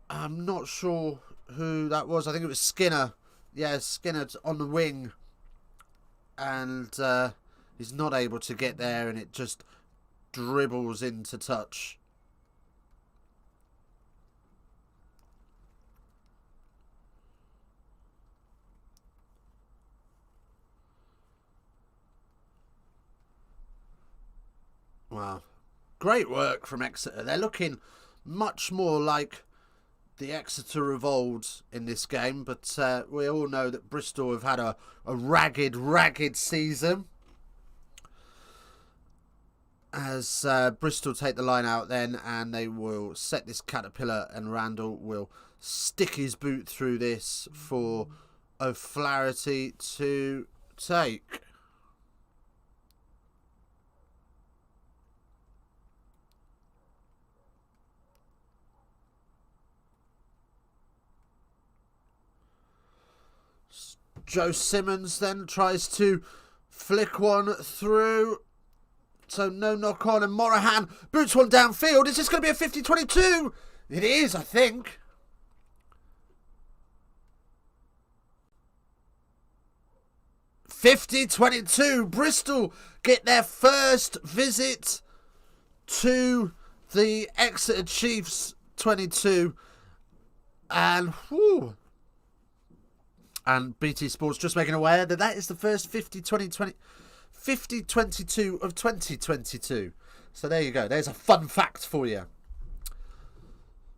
I'm not sure who that was. I think it was Skinner. Yeah, Skinner on the wing. And he's not able to get there and it just dribbles into touch. Wow. Great work from Exeter. They're looking much more like the Exeter of old in this game, but we all know that Bristol have had a ragged season. As Bristol take the line out then, and they will set this caterpillar, and Randall will stick his boot through this for O'Flaherty to take. Joe Simmons then tries to flick one through. So no knock on, and Morahan boots one downfield. Is this going to be a 50-22? It is, I think. (50-22). Bristol get their first visit to the Exeter Chiefs 22. And whew. And BT Sports just making aware that that is the first 50-22 of 2022. So there you go. There's a fun fact for you.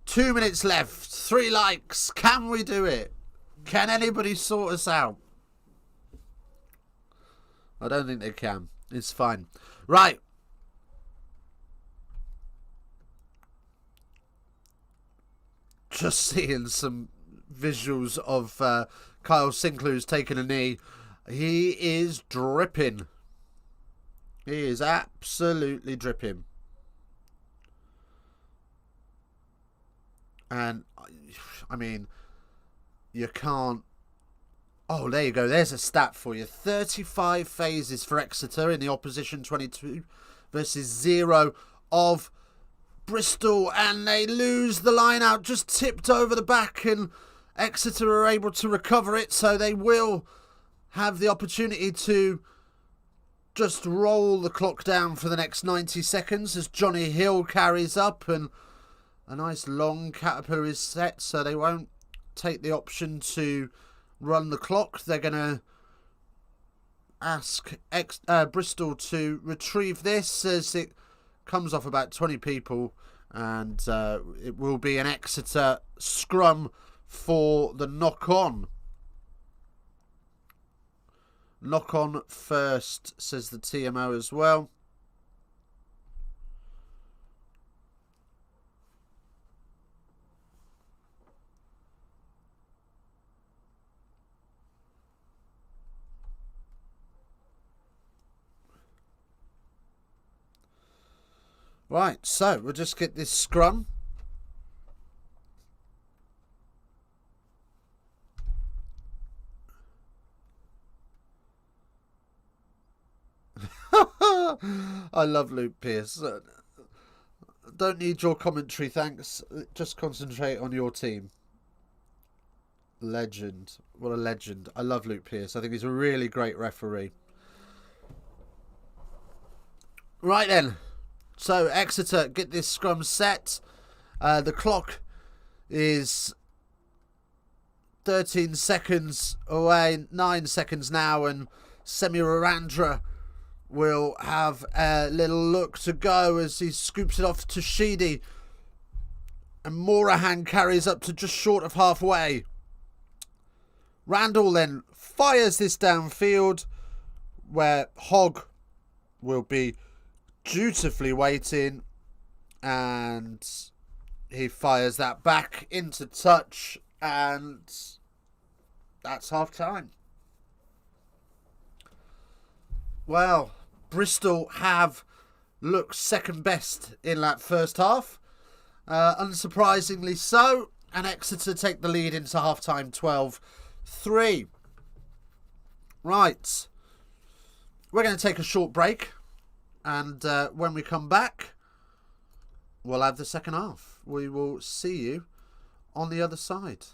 2 minutes left. 3 likes. Can we do it? Can anybody sort us out? I don't think they can. It's fine. Right. Just seeing some visuals of Kyle Sinclair, who's taken a knee. He is dripping. He is absolutely dripping. And, I mean, you can't... Oh, there you go. There's a stat for you. 35 phases for Exeter in the opposition 22 versus 0 of Bristol. And they lose the line out. Just tipped over the back, and Exeter are able to recover it. So they will have the opportunity to just roll the clock down for the next 90 seconds as Johnny Hill carries up, and a nice long caterpillar is set, so they won't take the option to run the clock. They're going to ask Bristol to retrieve this as it comes off about 20 people, and it will be an Exeter scrum for the knock-on. Knock-on first, says the TMO as well. Right, so we'll just get this scrum. I love Luke Pearce. Don't need your commentary, thanks. Just concentrate on your team. Legend. What a legend. I love Luke Pearce. I think he's a really great referee. Right then. So, Exeter get this scrum set. The clock is 13 seconds away. 9 seconds now, and Semi Rarandra will have a little look to go as he scoops it off to Sheedy. And Morahan carries up to just short of halfway. Randall then fires this downfield, where Hogg will be dutifully waiting, and he fires that back into touch, and that's half time. Well, Bristol have looked second best in that first half, unsurprisingly so, and Exeter take the lead into half time 12-3. Right, we're going to take a short break, and when we come back, we'll have the second half. We will see you on the other side.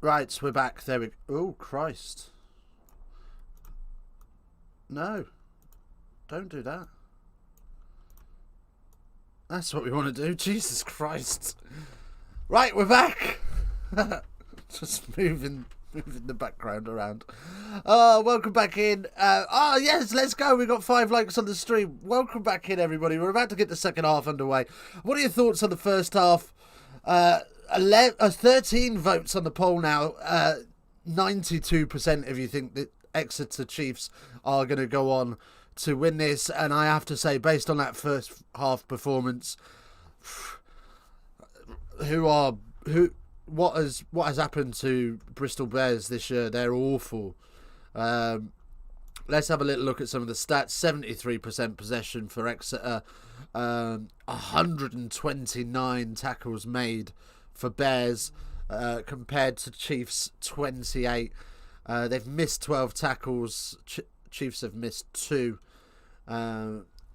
Right, we're back. There we go. Oh, Christ. No. Don't do that. That's what we want to do. Jesus Christ. Right, we're back. Just moving the background around. Welcome back in. Yes, let's go. We got 5 likes on the stream. Welcome back in, everybody. We're about to get the second half underway. What are your thoughts on the first half? 13 votes on the poll now. 92% of you think that Exeter Chiefs are going to go on to win this, and I have to say, based on that first half performance, what has happened to Bristol Bears this year? They're awful. Let's have a little look at some of the stats. 73% possession for Exeter, 129 tackles made for Bears, compared to Chiefs 28. They've missed 12 tackles. Chiefs have missed 2.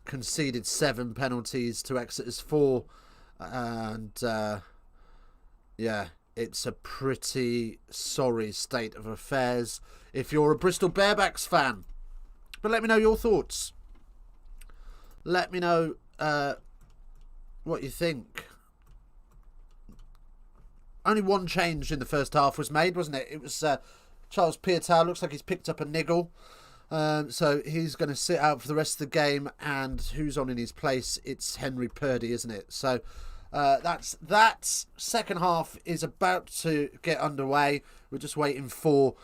Conceded 7 penalties to Exeter's 4. And yeah, it's a pretty sorry state of affairs if you're a Bristol Bearbacks fan. But let me know your thoughts. Let me know what you think. Only one change in the first half was made, wasn't it? It was Charles Piutau. Looks like he's picked up a niggle. So he's going to sit out for the rest of the game. And who's on in his place? It's Henry Purdy, isn't it? So that second half is about to get underway. We're just waiting for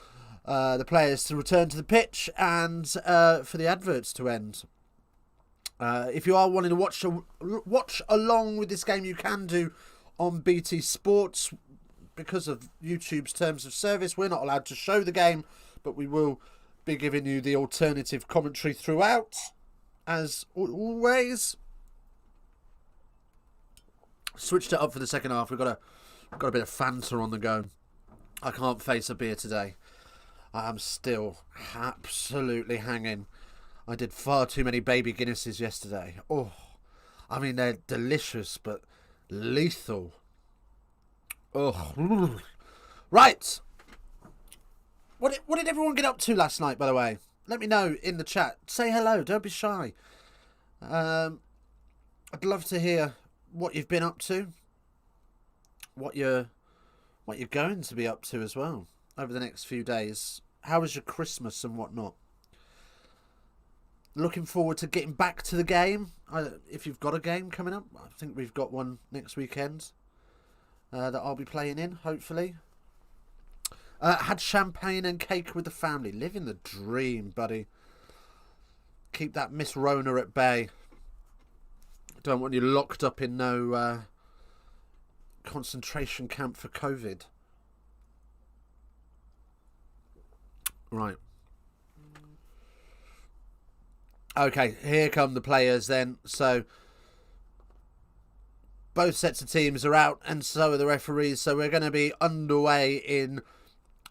the players to return to the pitch and for the adverts to end. If you are wanting to watch along with this game, you can do on BT Sports. Because of YouTube's terms of service, we're not allowed to show the game, but we will be giving you the alternative commentary throughout, as always. Switched it up for the second half. We've got a bit of Fanta on the go. I can't face a beer today. I am still absolutely hanging. I did far too many baby Guinnesses yesterday. Oh, I mean, they're delicious, but lethal. Oh, right. What did everyone get up to last night, by the way? Let me know in the chat. Say hello. Don't be shy. I'd love to hear what you've been up to. What you're going to be up to as well over the next few days. How was your Christmas and whatnot? Looking forward to getting back to the game. If you've got a game coming up, I think we've got one next weekend. That I'll be playing in, hopefully. Had champagne and cake with the family. Living the dream, buddy. Keep that Miss Rona at bay. Don't want you locked up in no concentration camp for COVID. Right. Okay, here come the players then. So both sets of teams are out, and so are the referees. So we're going to be underway in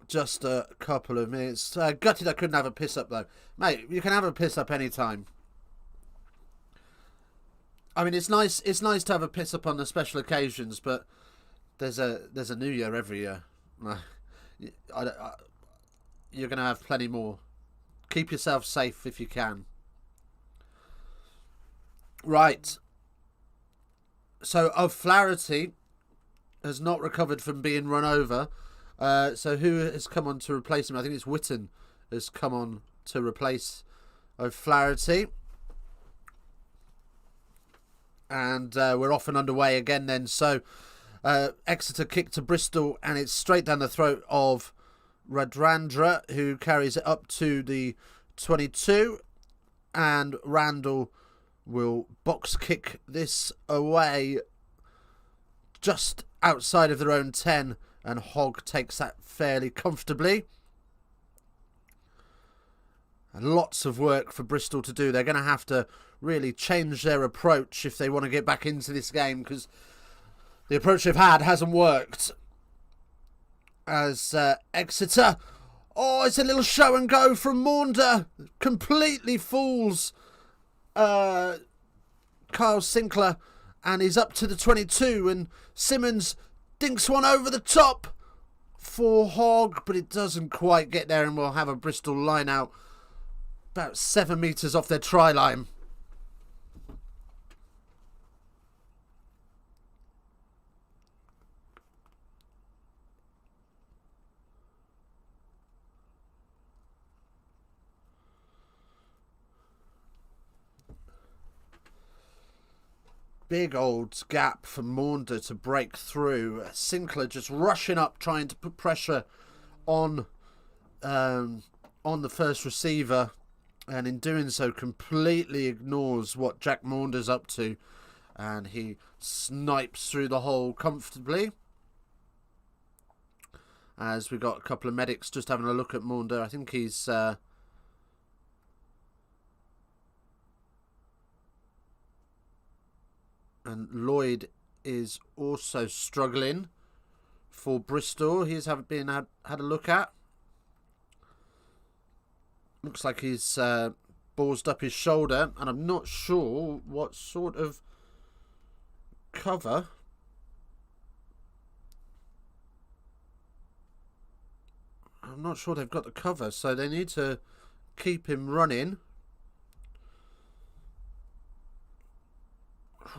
just a couple of minutes. Gutted I couldn't have a piss up though, mate. You can have a piss up anytime. I mean, it's nice. It's nice to have a piss up on the special occasions, but there's a New Year every year. You're going to have plenty more. Keep yourself safe if you can. Right. So O'Flaherty has not recovered from being run over. So who has come on to replace him? I think it's Witten has come on to replace O'Flaherty. And we're off and underway again then. So Exeter kick to Bristol, and it's straight down the throat of Radrandra, who carries it up to the 22. And Randall will box kick this away just outside of their own 10, and Hogg takes that fairly comfortably. And lots of work for Bristol to do. They're going to have to really change their approach if they want to get back into this game, because the approach they've had hasn't worked. As Exeter, oh, it's a little show and go from Maunder, completely fools Kyle Sinclair, and he's up to the 22, and Simmons dinks one over the top for Hogg, but it doesn't quite get there, and we'll have a Bristol line out about 7 metres off their try line. Big old gap for Maunder to break through. Sinclair just rushing up, trying to put pressure on the first receiver, and in doing so completely ignores what Jack Maunder's up to, and he snipes through the hole comfortably. As we got a couple of medics just having a look at Maunder. I think he's and Lloyd is also struggling for Bristol. He's had a look at. Looks like he's ballsed up his shoulder, and I'm not sure what sort of cover. I'm not sure they've got the cover, so they need to keep him running.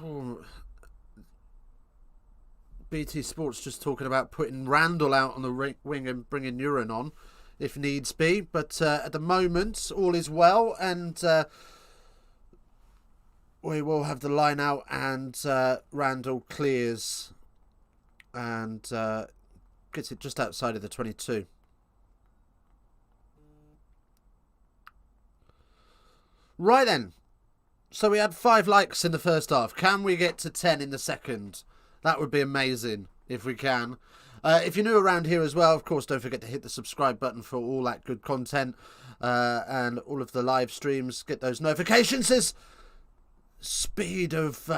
Oh. BT Sports just talking about putting Randall out on the wing and bringing Nuren on if needs be, but at the moment all is well, and we will have the line out, and Randall clears and gets it just outside of the 22. Right then, so we had 5 likes in the first half. Can we get to 10 in the second? That would be amazing if we can. If you're new around here as well, of course, don't forget to hit the subscribe button for all that good content and all of the live streams. Get those notifications. As speed of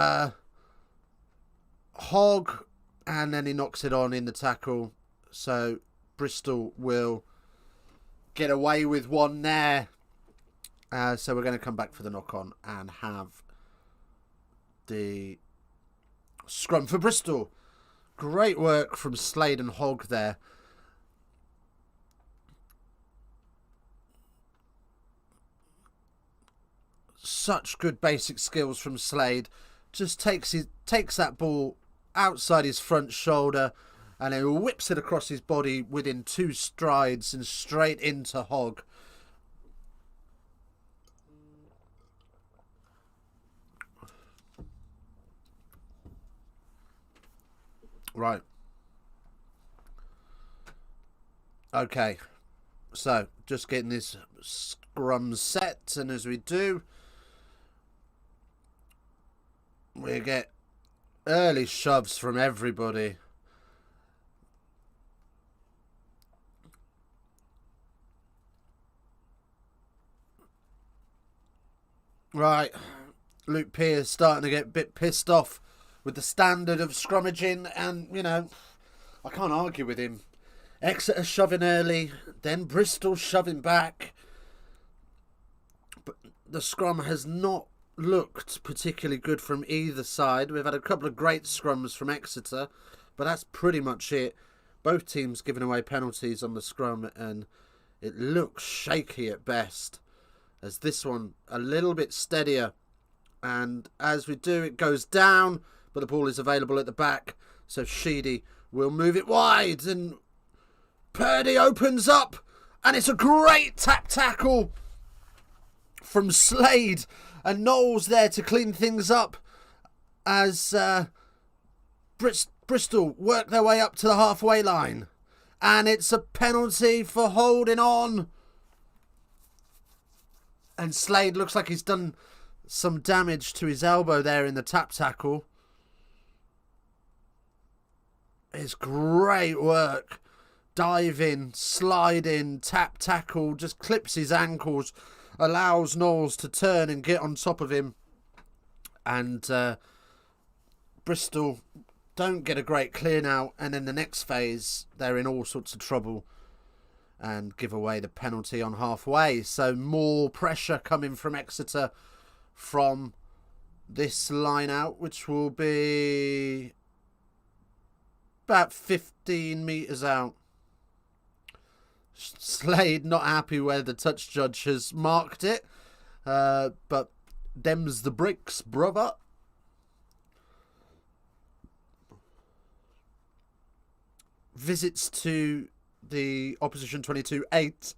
Hogg, and then he knocks it on in the tackle. So Bristol will get away with one there. So we're going to come back for the knock-on and have the scrum for Bristol. Great work from Slade and Hogg there. Such good basic skills from Slade. Just takes that ball outside his front shoulder and then whips it across his body within 2 strides and straight into Hogg. Right. Okay. So, just getting this scrum set, and as we do, we get early shoves from everybody. Right. Luke Pearce starting to get a bit pissed off with the standard of scrummaging, and, you know, I can't argue with him. Exeter shoving early, then Bristol shoving back. But the scrum has not looked particularly good from either side. We've had a couple of great scrums from Exeter, but that's pretty much it. Both teams giving away penalties on the scrum, and it looks shaky at best. As this one, a little bit steadier. And as we do, it goes down, but the ball is available at the back, so Sheedy will move it wide, and Purdy opens up, and it's a great tap tackle from Slade, and Knowles there to clean things up as Bristol work their way up to the halfway line, and it's a penalty for holding on, and Slade looks like he's done some damage to his elbow there in the tap tackle. It's great work. Diving, sliding, tap tackle, just clips his ankles, allows Knowles to turn and get on top of him. And Bristol don't get a great clear now, and in the next phase they're in all sorts of trouble and give away the penalty on halfway. So more pressure coming from Exeter from this line out, which will be about 15 metres out. Slade not happy where the touch judge has marked it. But them's the bricks, brother. Visits to the opposition 22-8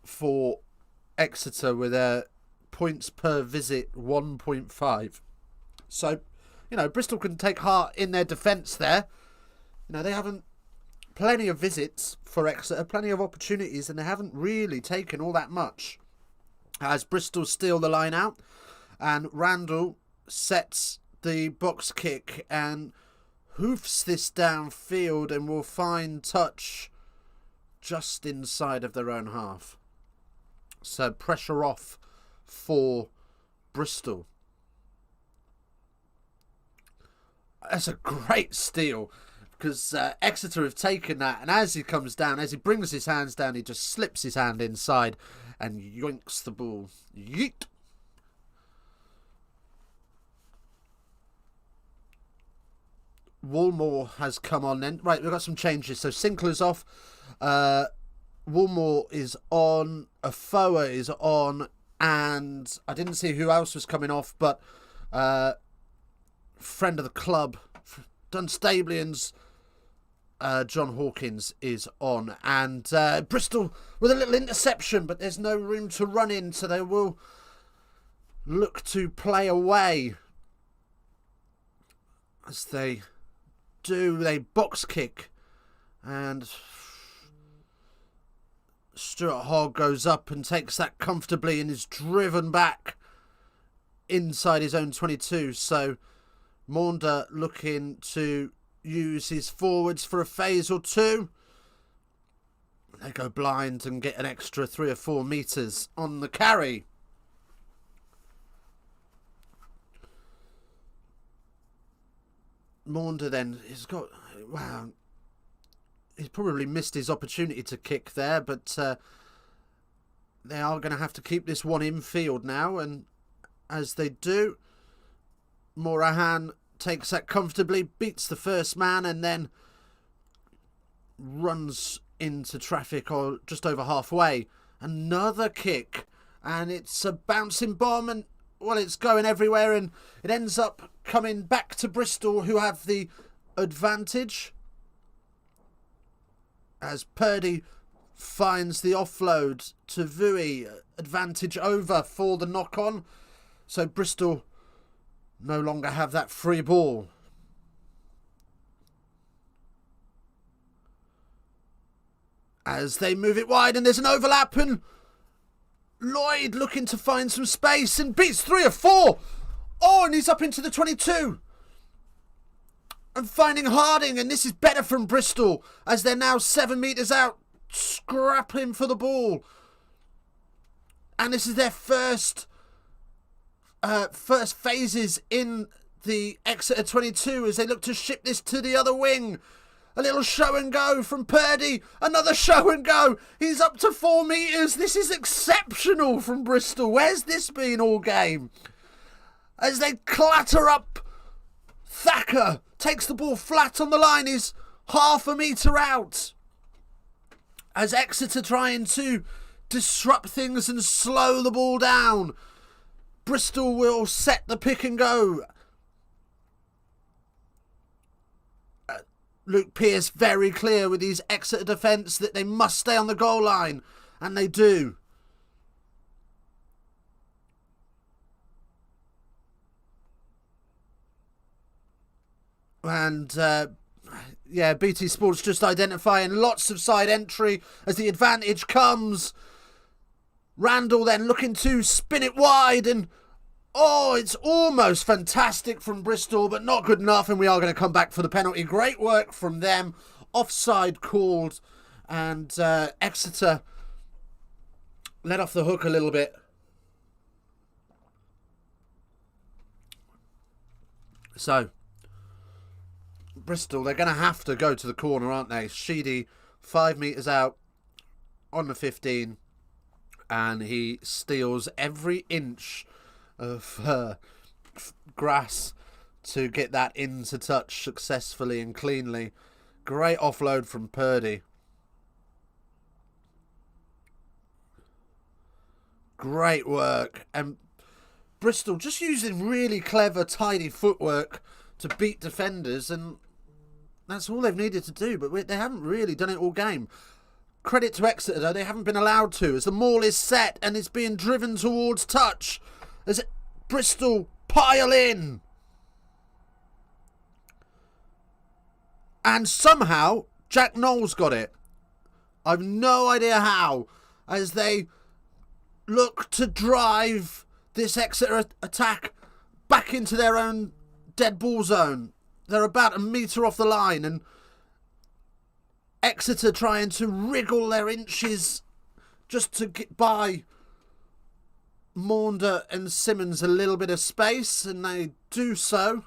for Exeter with their points per visit 1.5. So, Bristol can take heart in their defence there. They haven't plenty of visits for Exeter, plenty of opportunities, and they haven't really taken all that much. As Bristol steal the line out, and Randall sets the box kick and hoofs this downfield and will find touch just inside of their own half. So pressure off for Bristol. That's a great steal, because Exeter have taken that, and as he comes down, as he brings his hands down, he just slips his hand inside and yoinks the ball. Yeet! Woolmore has come on then. Right, we've got some changes. So Sinclair's off. Woolmore is on. Afoa is on. And I didn't see who else was coming off, but friend of the club, Dunstablians, John Hawkins is on. And Bristol with a little interception, but there's no room to run in, so they will look to play away. As they do, they box kick, and Stuart Hogg goes up and takes that comfortably and is driven back inside his own 22. So Maunder looking to use his forwards for a phase or two. They go blind and get an extra 3 or 4 metres on the carry. Maunder then has got, wow, he's probably missed his opportunity to kick there, but they are going to have to keep this one in field now, and as they do, Morahan takes that comfortably, beats the first man, and then runs into traffic or just over halfway. Another kick, and it's a bouncing bomb, and well, it's going everywhere, and it ends up coming back to Bristol, who have the advantage, as Purdy finds the offload to Vui. Advantage over for the knock-on, so Bristol no longer have that free ball. As they move it wide, and there's an overlap, and Lloyd looking to find some space and beats 3 or 4. Oh, and he's up into the 22. And finding Harding, and this is better from Bristol, as they're now 7 metres out, scrapping for the ball. And this is their first phases in the Exeter 22 as they look to ship this to the other wing. A little show and go from Purdy. Another show and go. He's up to 4 metres. This is exceptional from Bristol. Where's this been all game? As they clatter up, Thacker takes the ball flat on the line. He's half a metre out. As Exeter trying to disrupt things and slow the ball down. Bristol will set the pick and go. Luke Pearce very clear with his Exeter defence that they must stay on the goal line. And they do. And, BT Sports just identifying lots of side entry as the advantage comes. Randall then looking to spin it wide, and it's almost fantastic from Bristol, but not good enough, and we are going to come back for the penalty. Great work from them. Offside called, and Exeter let off the hook a little bit. So Bristol, they're going to have to go to the corner, aren't they? Sheedy, 5 metres out on the 15, and he steals every inch of grass to get that into touch successfully and cleanly. Great offload from Purdy. Great work. And Bristol just using really clever, tidy footwork to beat defenders, and that's all they've needed to do, but they haven't really done it all game. Credit to Exeter, though, they haven't been allowed to, as the maul is set and it's being driven towards touch as Bristol pile in. And somehow, Jack Knowles got it. I've no idea how, as they look to drive this Exeter attack back into their own dead ball zone. They're about a metre off the line, and Exeter trying to wriggle their inches just to get by Maunder and Simmons a little bit of space, and they do so.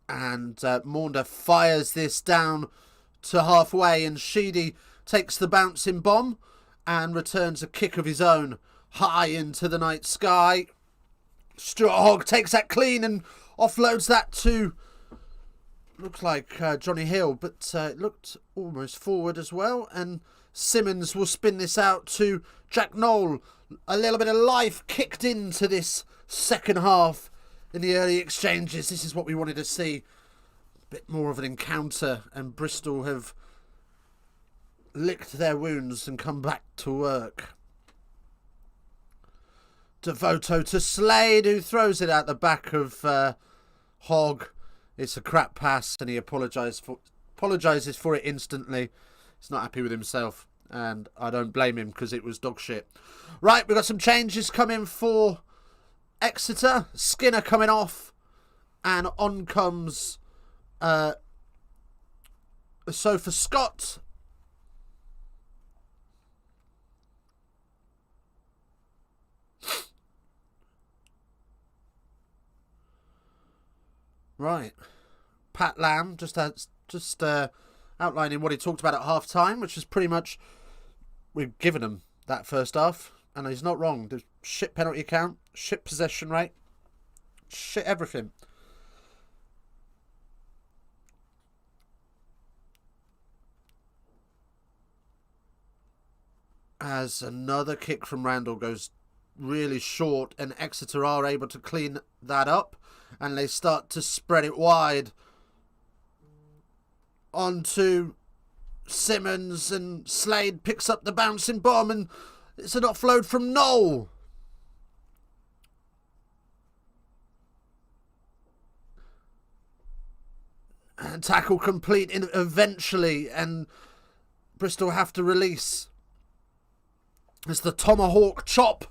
And Maunder fires this down to halfway, and Sheedy takes the bouncing bomb and returns a kick of his own high into the night sky. Stuart Hogg takes that clean and offloads that to, looks like Johnny Hill, but it looked almost forward as well. And Simmons will spin this out to Jack Knoll. A little bit of life kicked into this second half in the early exchanges. This is what we wanted to see. A bit more of an encounter, and Bristol have licked their wounds and come back to work. Devoto to Slade, who throws it out the back of Hogg. It's a crap pass, and he apologises for it instantly. He's not happy with himself, and I don't blame him because it was dog shit. Right, we've got some changes coming for Exeter. Skinner coming off, and on comes Sofa Scott. Right, Pat Lamb just outlining what he talked about at half time, which is pretty much we've given him that first half, and he's not wrong. The shit penalty count, shit possession rate, shit everything. As another kick from Randall goes really short, and Exeter are able to clean that up, and they start to spread it wide onto Simmons, and Slade picks up the bouncing bomb, and it's an offload from Knoll. And tackle complete eventually, and Bristol have to release as the tomahawk chop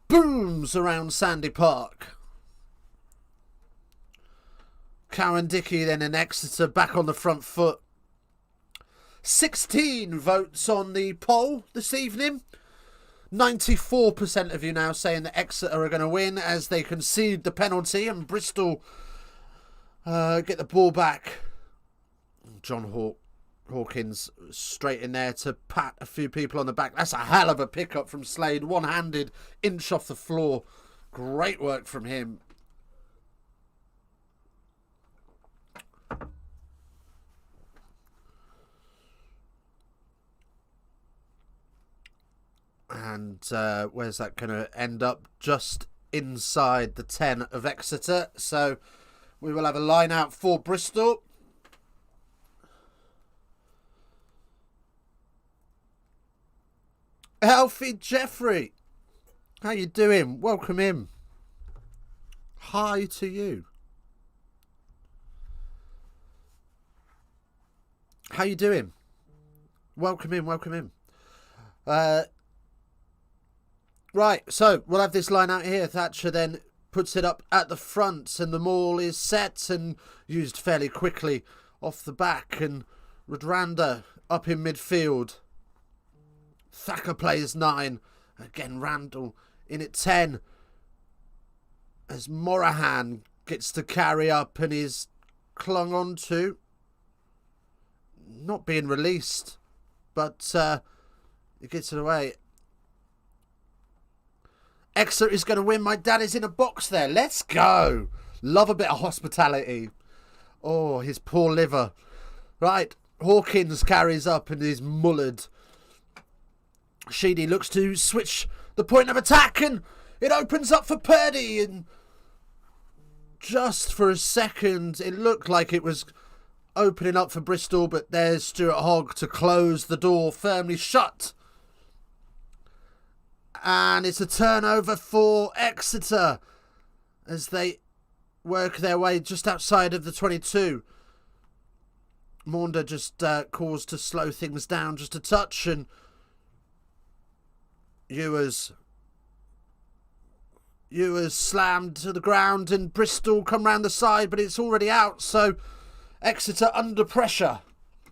booms around Sandy Park. Cowan Dickey then in Exeter back on the front foot. 16 votes on the poll this evening. 94% of you now saying that Exeter are going to win as they concede the penalty, and Bristol get the ball back. John Hawkins straight in there to pat a few people on the back. That's a hell of a pickup from Slade. One-handed, inch off the floor. Great work from him. And where's that going to end up? Just inside the 10 of Exeter. So we will have a line out for Bristol. Alfie Jeffrey, how you doing? Welcome in. Hi to you. How you doing? Welcome in, welcome in. Right, so we'll have this line out here. Thatcher then puts it up at the front, and the maul is set and used fairly quickly off the back, and Radranda up in midfield. Thacker plays 9. Again, Randall in at 10. As Morahan gets to carry up and is clung on to. Not being released, but he gets it away. Exeter is going to win. My dad is in a box there. Let's go. Love a bit of hospitality. Oh, his poor liver. Right. Hawkins carries up and is mullered. Sheedy looks to switch the point of attack, and it opens up for Purdy. And just for a second, it looked like it was opening up for Bristol, but there's Stuart Hogg to close the door firmly shut. And it's a turnover for Exeter as they work their way just outside of the 22. Maunder just caused to slow things down just a touch, and Ewers slammed to the ground, and Bristol come round the side, but it's already out, so Exeter under pressure,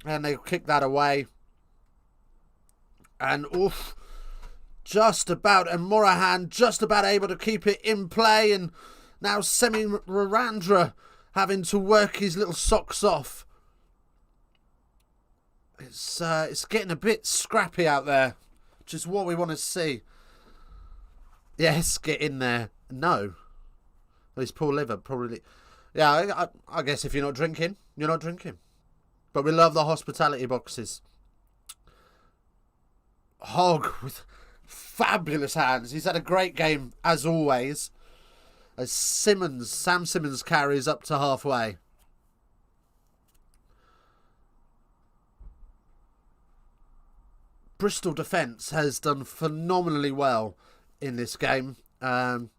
and they'll kick that away. And oof, just about, and Morahan just about able to keep it in play, and now Semi Rarandra having to work his little socks off. It's getting a bit scrappy out there, which is what we want to see. Yes, get in there. No. Well, his poor liver probably. Yeah, I guess if you're not drinking, you're not drinking. But we love the hospitality boxes. Hogg with fabulous hands. He's had a great game as always. As Sam Simmons carries up to halfway. Bristol defence has done phenomenally well in this game. And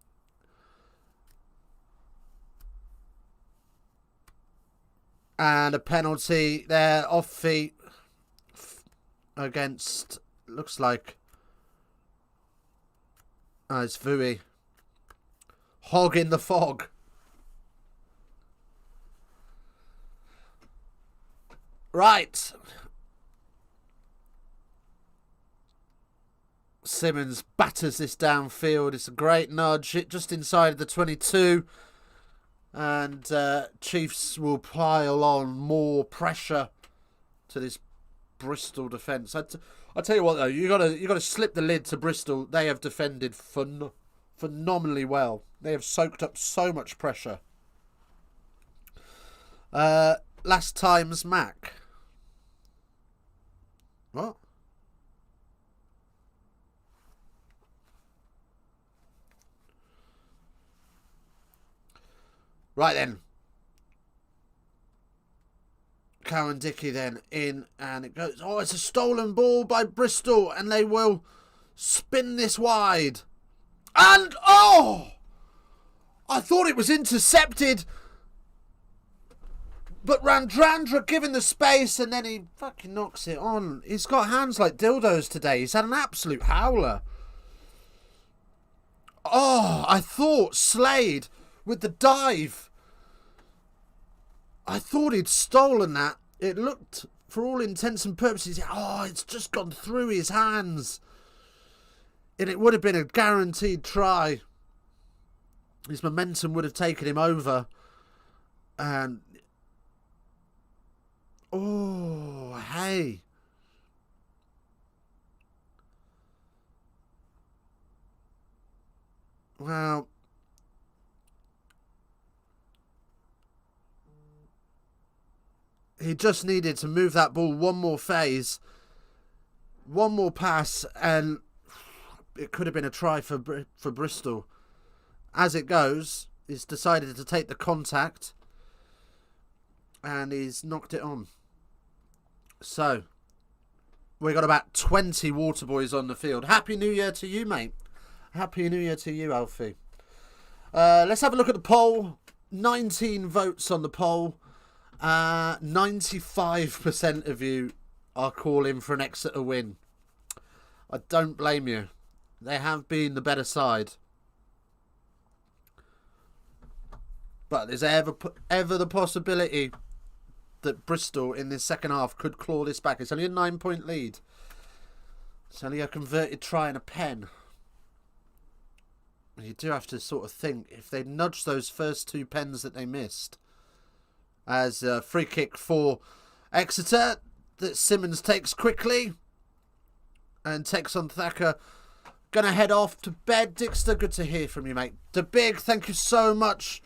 a penalty there, off feet against, looks like, it's Vui. Hogg in the fog. Right. Simmons batters this downfield. It's a great nudge. It just inside the 22. And Chiefs will pile on more pressure to this Bristol defence. I tell you what though, you gotta slip the lid to Bristol. They have defended phenomenally well. They have soaked up so much pressure. Last time's Mac. What? Right then. Cowan Dickey then in, and it goes. Oh, it's a stolen ball by Bristol, and they will spin this wide. And oh, I thought it was intercepted, but Randrandra given the space, and then he fucking knocks it on. He's got hands like dildos today. He's had an absolute howler. Oh, I thought Slade with the dive. I thought he'd stolen that. It looked, for all intents and purposes, oh, it's just gone through his hands. And it would have been a guaranteed try. His momentum would have taken him over. And, oh, hey. Well, he just needed to move that ball one more phase, one more pass, and it could have been a try for Bristol. As it goes, he's decided to take the contact, and he's knocked it on. So, we got about 20 Waterboys on the field. Happy New Year to you, mate. Happy New Year to you, Alfie. Let's have a look at the poll. 19 votes on the poll. 95% of you are calling for an Exeter win. I don't blame you. They have been the better side. But there's ever the possibility that Bristol in this second half could claw this back. It's only a 9-point lead. It's only a converted try and a pen. You do have to sort of think, if they nudge those first two pens that they missed, as a free kick for Exeter that Simmons takes quickly and takes on Thacker. Gonna head off to bed. Dixter, good to hear from you, mate. The Big, thank you so much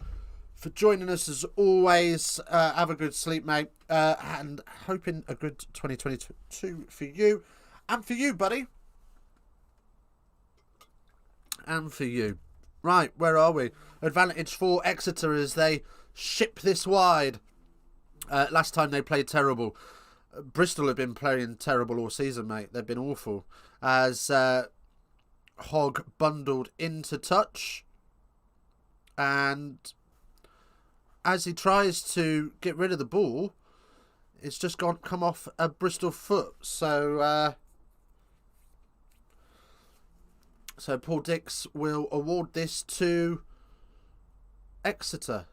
for joining us as always. Have a good sleep, mate. and hoping a good 2022 for you. And for you, buddy. And for you. Right, where are we? Advantage for Exeter as they ship this wide. Last time they played terrible. Bristol have been playing terrible all season, mate. They've been awful. As Hogg bundled into touch. And as he tries to get rid of the ball, it's just come off a Bristol foot. So Paul Dix will award this to Exeter.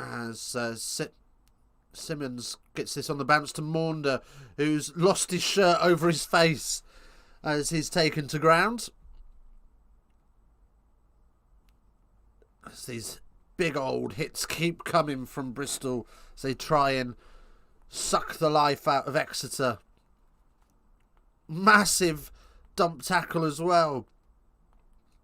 As Simmons gets this on the bounce to Maunder, who's lost his shirt over his face as he's taken to ground. As these big old hits keep coming from Bristol as they try and suck the life out of Exeter. Massive dump tackle as well.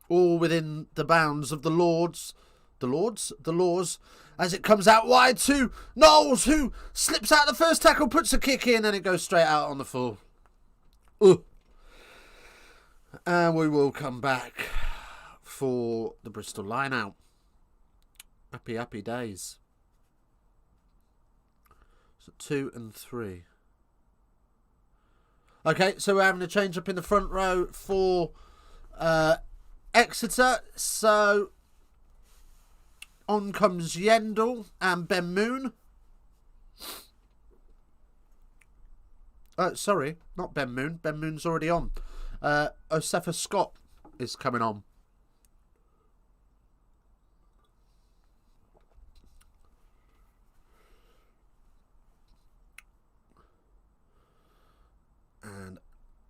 All within the bounds of the Lords. The laws. As it comes out wide to Knowles, who slips out the first tackle, puts a kick in, and it goes straight out on the full. Ugh. And we will come back for the Bristol line out. Happy days. So 2 and 3. Okay, so we're having a change up in the front row for Exeter. So on comes Yendall and Ben Moon. Sorry, not Ben Moon. Ben Moon's already on. Osefa Scott is coming on. And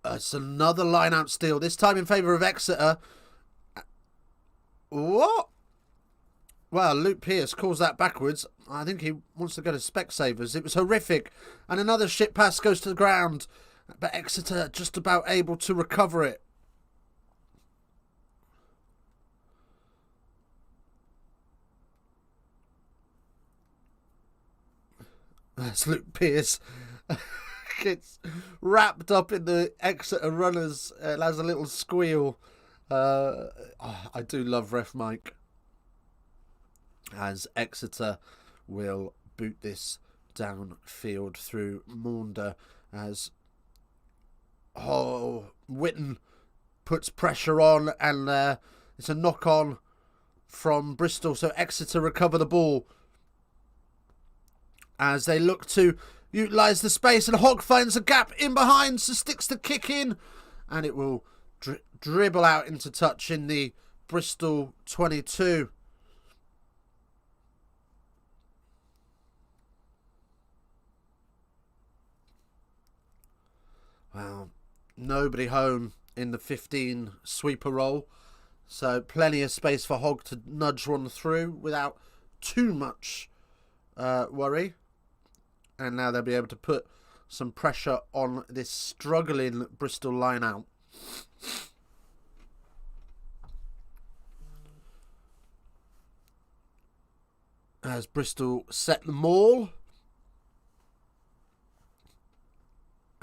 it's another line-out steal, this time in favour of Exeter. What? Well, Luke Pearce calls that backwards. I think he wants to go to Specsavers. It was horrific. And another shit pass goes to the ground. But Exeter just about able to recover it. That's Luke Pearce. Gets wrapped up in the Exeter runners. It has a little squeal. I do love Ref Mike. As Exeter will boot this downfield through Maunder as Witten puts pressure on, and it's a knock on from Bristol, so Exeter recover the ball as they look to utilise the space, and Hogg finds a gap in behind, so sticks the kick in, and it will dribble out into touch in the Bristol 22. Wow, nobody home in the 15 sweeper roll. So plenty of space for Hogg to nudge one through without too much worry. And now they'll be able to put some pressure on this struggling Bristol line out. As Bristol set the maul.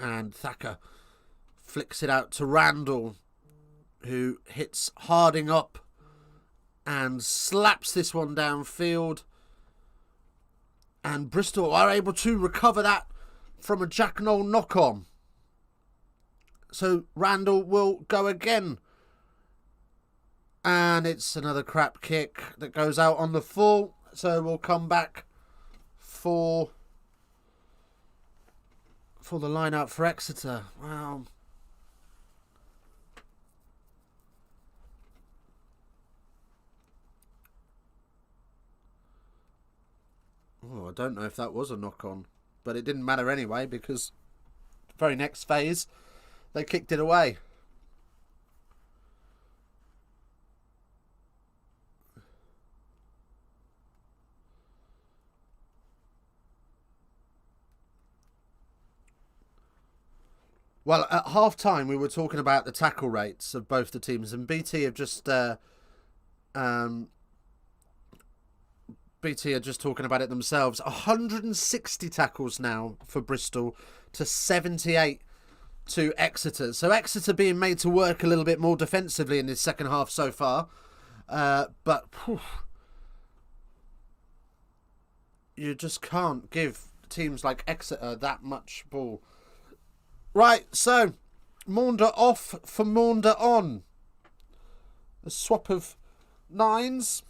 And Thacker flicks it out to Randall, who hits Harding up and slaps this one downfield. And Bristol are able to recover that from a Jack Knoll knock-on. So Randall will go again. And it's another crap kick that goes out on the full. So we'll come back for the line out for Exeter. Wow. Oh, I don't know if that was a knock-on, but it didn't matter anyway because the very next phase they kicked it away. Well, at half-time, we were talking about the tackle rates of both the teams, and BT have just BT are just talking about it themselves. 160 tackles now for Bristol to 78 to Exeter. So Exeter being made to work a little bit more defensively in this second half so far. But you just can't give teams like Exeter that much ball. Right, so Maunder off for Maunder on. A swap of nines.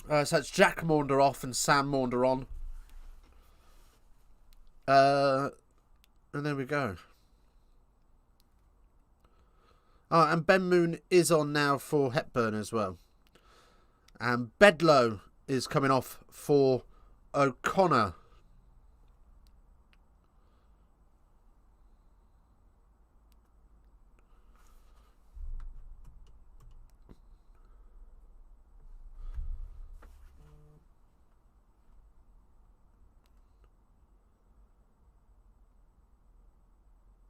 So that's Jack Maunder off and Sam Maunder on. And there we go. Oh, and Ben Moon is on now for Hepburn as well. And Bedlow is coming off for O'Connor.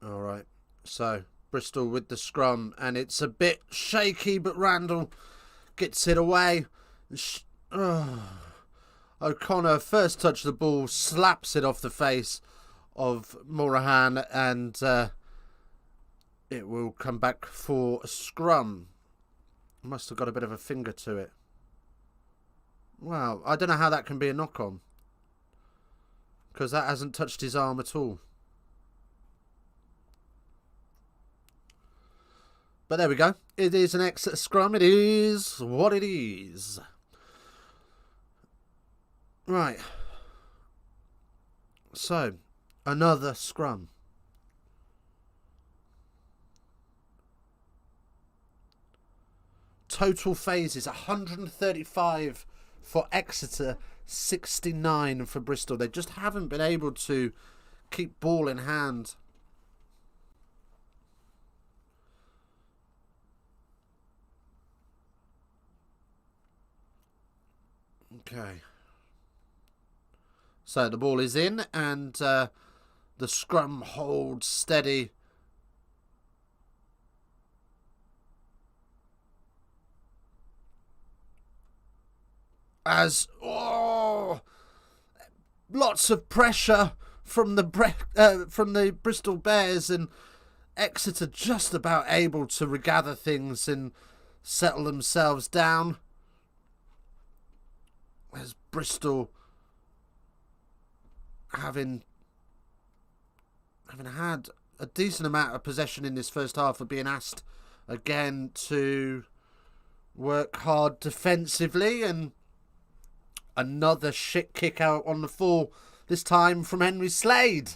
All right, so Bristol with the scrum, and it's a bit shaky, but Randall gets it away. O'Connor first touched the ball, slaps it off the face of Morahan, and it will come back for a scrum. Must have got a bit of a finger to it. Wow, I don't know how that can be a knock-on, because that hasn't touched his arm at all. But there we go. It is an Exeter scrum. It is what it is. Right. So, another scrum. Total phases, 135 for Exeter, 69 for Bristol. They just haven't been able to keep ball in hand. Okay. So the ball is in, and the scrum holds steady. As lots of pressure from the Bristol Bears, and Exeter just about able to regather things and settle themselves down. As Bristol having had a decent amount of possession in this first half, are being asked again to work hard defensively, and another shit kick out on the full, this time from Henry Slade.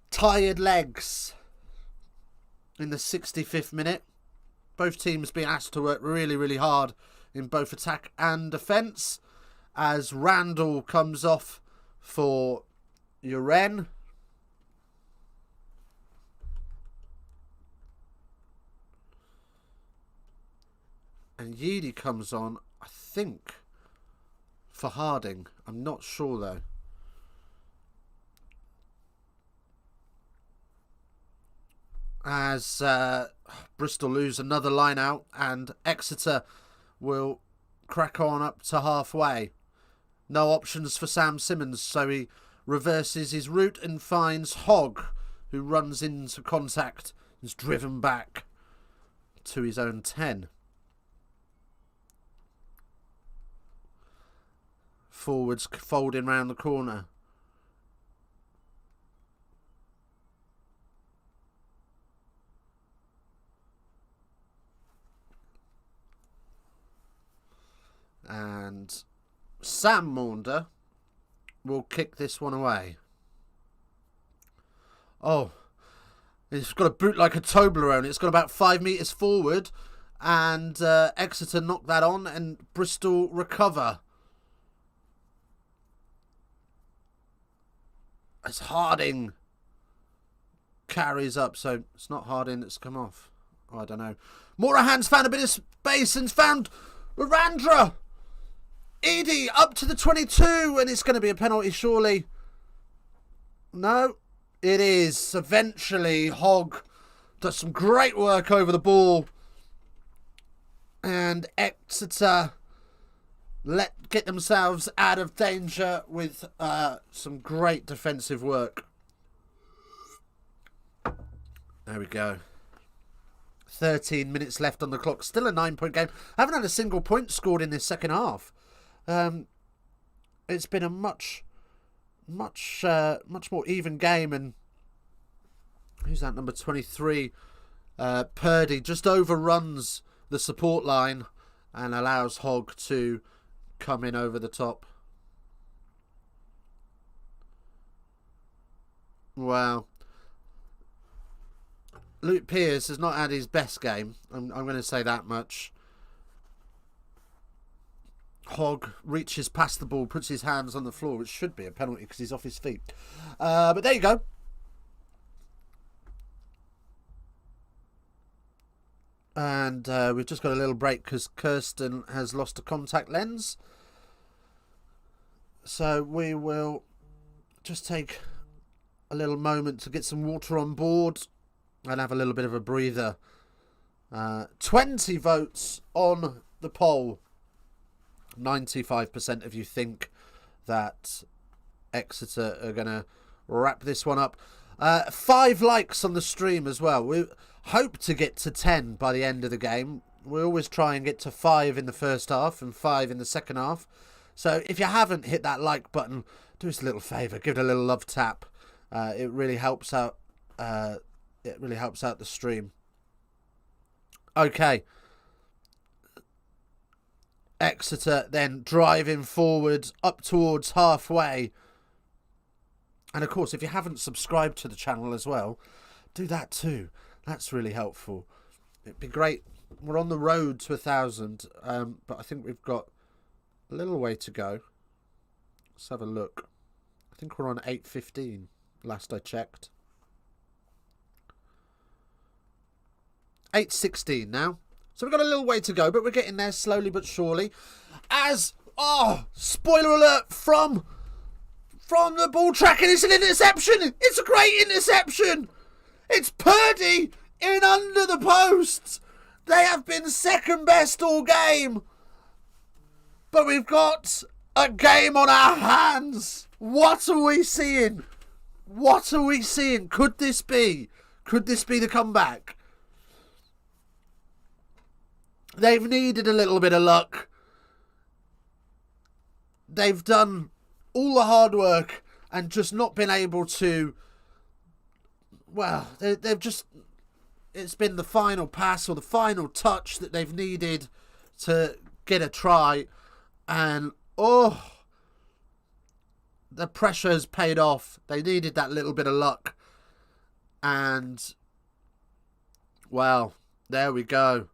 Tired legs in the 65th minute. Both teams being asked to work really, really hard in both attack and defence, as Randall comes off for Uren. And Yeedy comes on, I think, for Harding. I'm not sure though. As Bristol lose another line out, and Exeter will crack on up to halfway. No options for Sam Simmons, so he reverses his route and finds Hogg, who runs into contact and is driven back to his own 10. Forwards folding round the corner. And Sam Maunder will kick this one away. Oh, it's got a boot like a Toblerone. It's got about 5 metres forward, and Exeter knock that on, and Bristol recover. As Harding carries up, so it's not Harding that's come off. Oh, I don't know. Morahan's found a bit of space and found Randra. Edie up to the 22, and it's going to be a penalty, surely. No, it is. Eventually, Hogg does some great work over the ball And Exeter get themselves out of danger with some great defensive work. There we go. 13 minutes left on the clock. Still a 9-point game. I haven't had a single point scored in this second half. It's been a much more even game. And who's that, number 23? Purdy just overruns the support line and allows Hogg to come in over the top. Wow. Luke Pearce has not had his best game. I'm going to say that much. Hogg reaches past the ball, puts his hands on the floor, which should be a penalty because he's off his feet. But there you go. And we've just got a little break because Kirsten has lost a contact lens. So we will just take a little moment to get some water on board and have a little bit of a breather. 20 votes on the poll. 95% of you think that Exeter are going to wrap this one up. 5 likes on the stream as well. We hope to get to 10 by the end of the game. We always try and get to 5 in the first half and 5 in the second half. So if you haven't hit that like button, do us a little favour. Give it a little love tap. It really helps out. It really helps out the stream. Okay. Exeter then driving forward up towards halfway. And of course, if you haven't subscribed to the channel as well, do that too. That's really helpful. It'd be great. We're on the road to 1,000, but I think we've got a little way to go. Let's have a look. I think we're on 8:15 last I checked. 8:16 now. So we've got a little way to go, but we're getting there slowly but surely. As, spoiler alert from the ball track, and it's an interception. It's a great interception. It's Purdy in under the posts. They have been second best all game. But we've got a game on our hands. What are we seeing? What are we seeing? Could this be the comeback? They've needed a little bit of luck. They've done all the hard work and just not been able to... Well, they've just... It's been the final pass or the final touch that they've needed to get a try. And, the pressure has paid off. They needed that little bit of luck. And, well, there we go.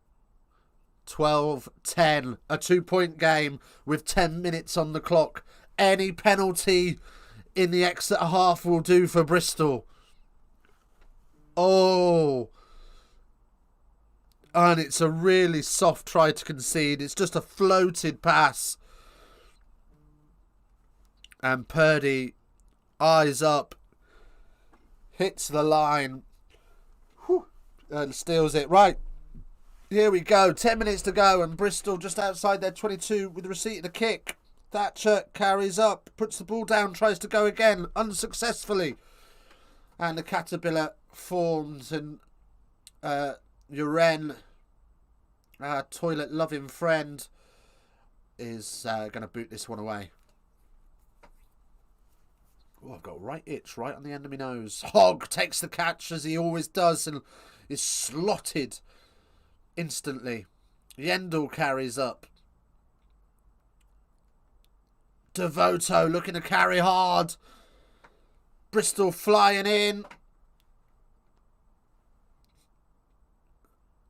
12-10, a 2-point game with 10 minutes on the clock. Any penalty in the Exeter half will do for Bristol. And it's a really soft try to concede. It's just a floated pass. And Purdy, eyes up, hits the line, and steals it. Right. Here we go, 10 minutes to go, and Bristol just outside their 22 with the receipt of the kick. Thatcher carries up, puts the ball down, tries to go again, unsuccessfully. And the Caterpillar forms, and Uren, our toilet-loving friend, is going to boot this one away. I've got a right itch right on the end of my nose. Hogg takes the catch, as he always does, and is slotted instantly. Yendall carries up. Devoto looking to carry hard. Bristol flying in.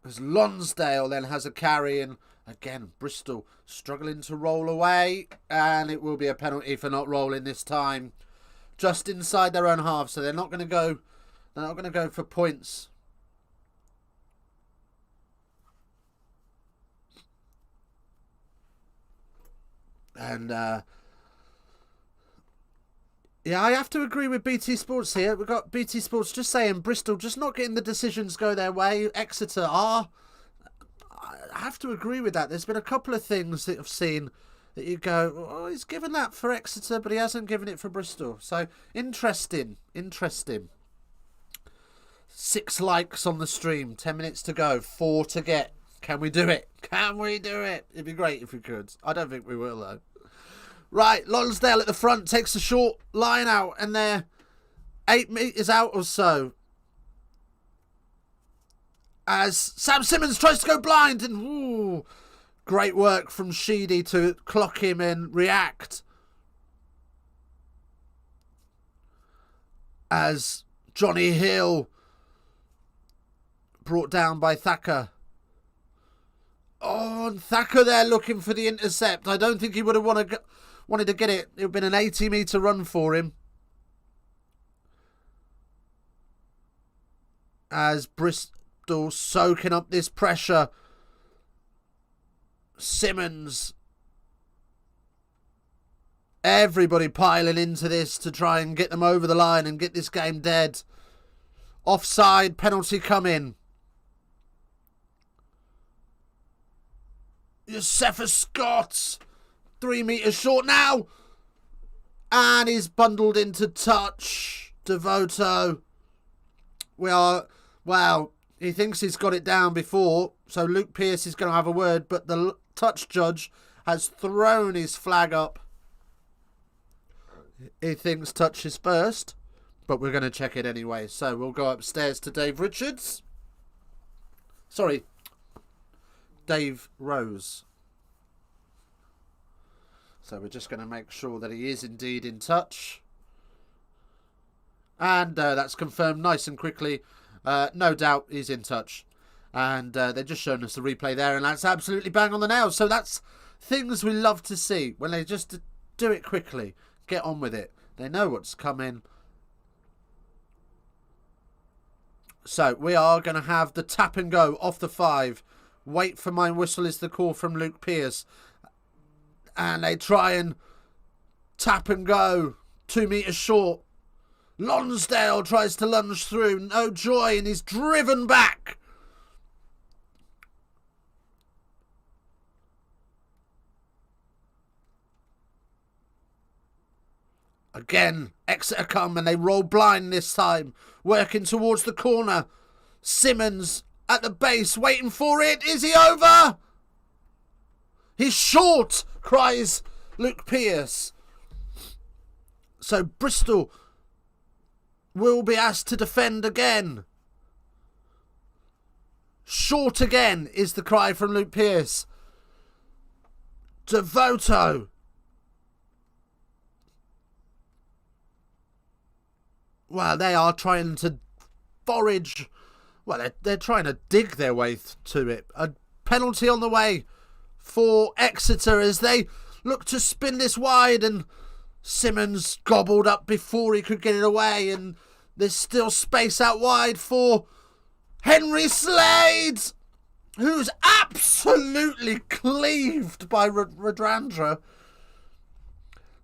As Lonsdale then has a carry, and again Bristol struggling to roll away, and it will be a penalty for not rolling this time. Just inside their own half, so they're not going to go. They're not going to go for points. And yeah, I have to agree with BT Sports here. We've got BT Sports just saying Bristol just not getting the decisions go their way. Exeter are have to agree with that. There's been a couple of things that I've seen that you go, oh, he's given that for Exeter, but he hasn't given it for Bristol. So, interesting. 6 likes on the stream. 10 minutes to go. 4 to get. Can we do it? Can we do it? It'd be great if we could. I don't think we will, though. Right, Lonsdale at the front takes a short line out, and they're 8 metres out or so. As Sam Simmons tries to go blind, and ooh, great work from Sheedy to clock him and react. As Johnny Hill brought down by Thacker. Oh, and Thacker there looking for the intercept. I don't think he would have wanted to get it. It would have been an 80-metre run for him. As Bristol soaking up this pressure. Simmons. Everybody piling into this to try and get them over the line and get this game dead. Offside, penalty coming. Josephus Scott. 3 metres short now. And he's bundled into touch. Devoto. Well, he thinks he's got it down before. So Luke Pearce is going to have a word. But the touch judge has thrown his flag up. He thinks touch is first. But we're going to check it anyway. So we'll go upstairs to Dave Richards. Sorry. Dave Rose. So we're just going to make sure that he is indeed in touch. And that's confirmed nice and quickly. No doubt he's in touch. And they're just showing us the replay there. And that's absolutely bang on the nail. So that's things we love to see. When they just do it quickly. Get on with it. They know what's coming. So we are going to have the tap and go off the 5. Wait for my whistle is the call from Luke Pearce. And they try and tap and go. 2 metres short. Lonsdale tries to lunge through. No joy, and he's driven back. Again, Exeter come and they roll blind this time. Working towards the corner. Simmons at the base, waiting for it. Is he over? He's short, cries Luke Pearce. So Bristol will be asked to defend again. Short again is the cry from Luke Pearce. Devoto. Well, they are trying to forage. Well, they're trying to dig their way to it. A penalty on the way for Exeter as they look to spin this wide, and Simmons gobbled up before he could get it away, and there's still space out wide for Henry Slade, who's absolutely cleaved by Radrandra.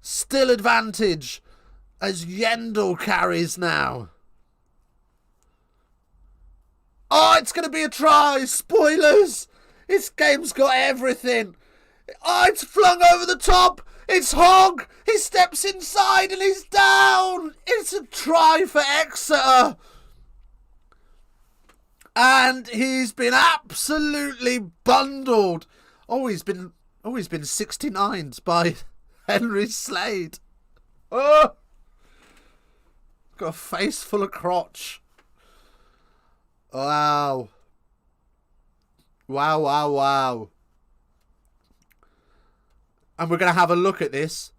Still advantage as Yendall carries now. Oh, it's going to be a try. Spoilers. This game's got everything. Oh, it's flung over the top. It's Hogg. He steps inside and he's down. It's a try for Exeter. And he's been absolutely bundled. Oh, he's been 69'd by Henry Slade. Oh, got a face full of crotch. Wow. Wow, wow, wow. And we're going to have a look at this.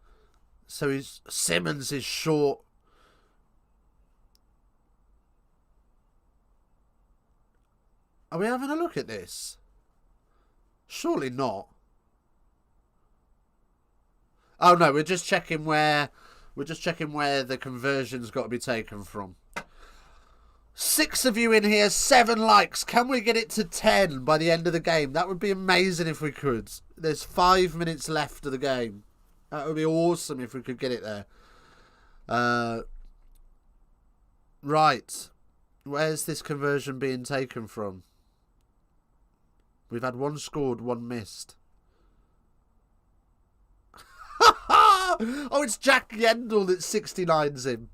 So Simmons is short. Are we having a look at this? Surely not. Oh no, we're just checking where the conversion's got to be taken from. 6 of you in here, 7 likes. Can we get it to 10 by the end of the game? That would be amazing if we could. There's 5 minutes left of the game. That would be awesome if we could get it there. Right. Where's this conversion being taken from? We've had one scored, one missed. Oh, it's Jack Yendall that 69's him.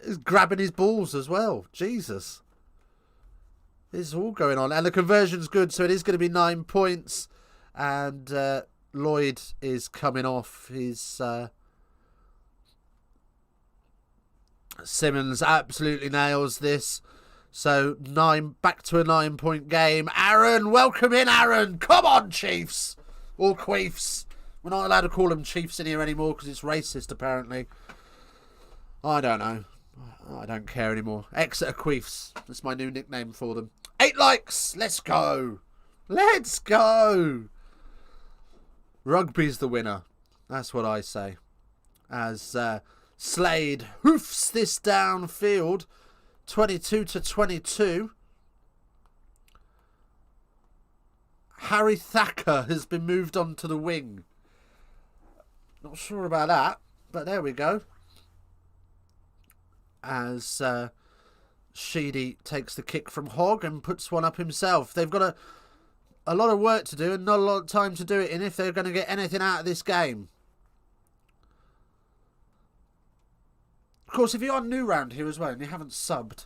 He's grabbing his balls as well. Jesus. It's all going on. And the conversion's good, so it is going to be 9 points. And Lloyd is coming off. His Simmons absolutely nails this. So back to a 9-point game. Aaron, welcome in, Aaron. Come on, Chiefs. Or Queefs. We're not allowed to call them Chiefs in here anymore because it's racist, apparently. I don't know. I don't care anymore. Exeter Queefs. That's my new nickname for them. 8 likes. Let's go. Let's go. Rugby's the winner. That's what I say. As Slade hoofs this downfield. 22-22. Harry Thacker has been moved on to the wing. Not sure about that, but there we go. As Sheedy takes the kick from Hogg and puts one up himself. They've got a lot of work to do and not a lot of time to do it in if they're going to get anything out of this game. Of course, if you are new round here as well and you haven't subbed,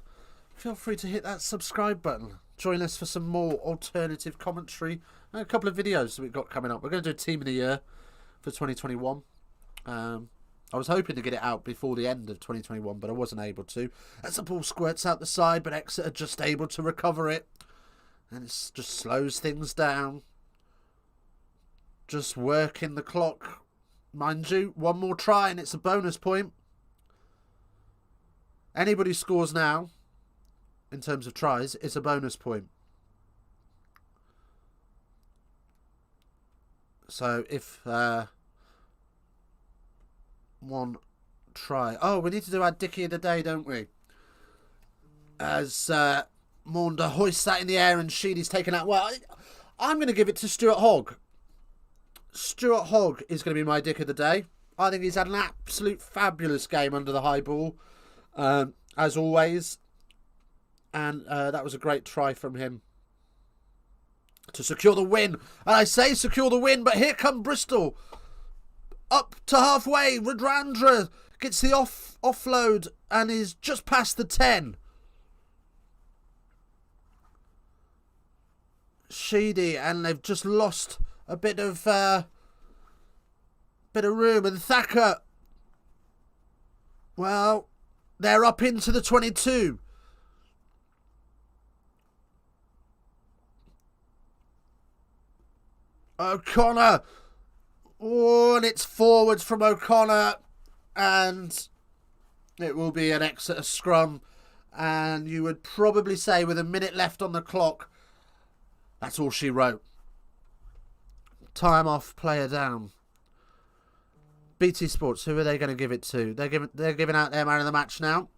feel free to hit that subscribe button. Join us for some more alternative commentary and a couple of videos that we've got coming up. We're going to do a Team of the Year for 2021. I was hoping to get it out before the end of 2021, but I wasn't able to. As the ball squirts out the side, but Exeter just able to recover it. And it just slows things down. Just working the clock. Mind you, one more try and it's a bonus point. Anybody scores now, in terms of tries, it's a bonus point. So if one try... Oh, we need to do our Dickie of the Day, don't we? As Maunder hoists that in the air and Sheedy's taken out. Well, I'm going to give it to Stuart Hogg. Stuart Hogg is going to be my Dick of the Day. I think he's had an absolute fabulous game under the high ball, as always. And that was a great try from him to secure the win. And I say secure the win, but here come Bristol. Up to halfway. Radrandra gets the offload and is just past the 10. Sheedy, and they've just lost a bit of room. And Thacker, well, they're up into the 22. O'Connor. Oh, and it's forwards from O'Connor. And it will be an Exeter scrum. And you would probably say with a minute left on the clock, that's all she wrote. Time off, player down. BT Sports, who are they going to give it to? They're giving out their man of the match now.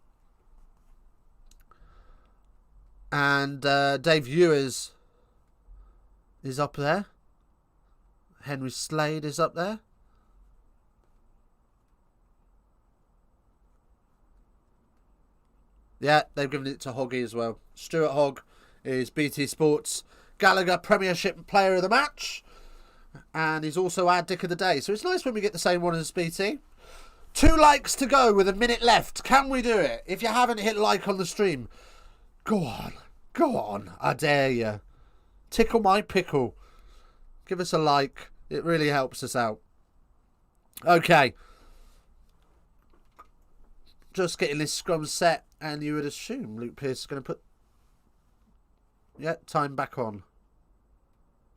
And Dave Ewers is up there. Henry Slade is up there. Yeah, they've given it to Hoggy as well. Stuart Hogg is BT Sports Gallagher Premiership Player of the Match. And he's also our Dick of the Day. So it's nice when we get the same one as BT. 2 likes to go with a minute left. Can we do it? If you haven't hit like on the stream, go on. Go on. I dare you. Tickle my pickle. Give us a like. It really helps us out. Okay. Just getting this scrum set. And you would assume Luke Pearce is going to put... Yeah, time back on.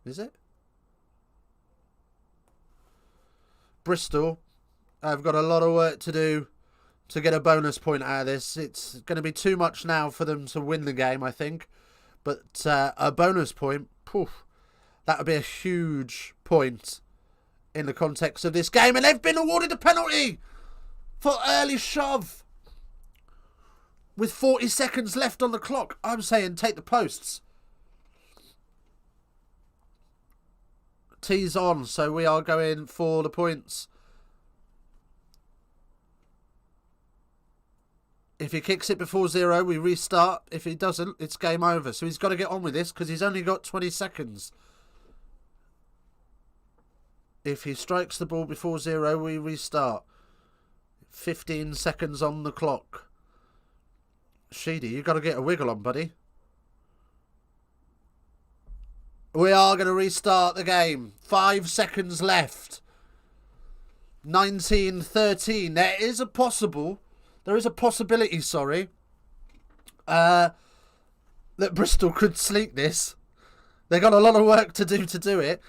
Is it? Bristol have got a lot of work to do to get a bonus point out of this. It's going to be too much now for them to win the game, I think. But a bonus point, poof, that would be a huge point in the context of this game. And they've been awarded a penalty for early shove. With 40 seconds left on the clock, I'm saying take the posts. T's on, so we are going for the points. If he kicks it before 0, we restart. If he doesn't, it's game over. So he's got to get on with this because he's only got 20 seconds. If he strikes the ball before 0, we restart. 15 seconds on the clock. Sheedy, you got to get a wiggle on, buddy. We are going to restart the game. 5 seconds left. 19-13. There is a possibility, sorry, that Bristol could sneak this. They got a lot of work to do it.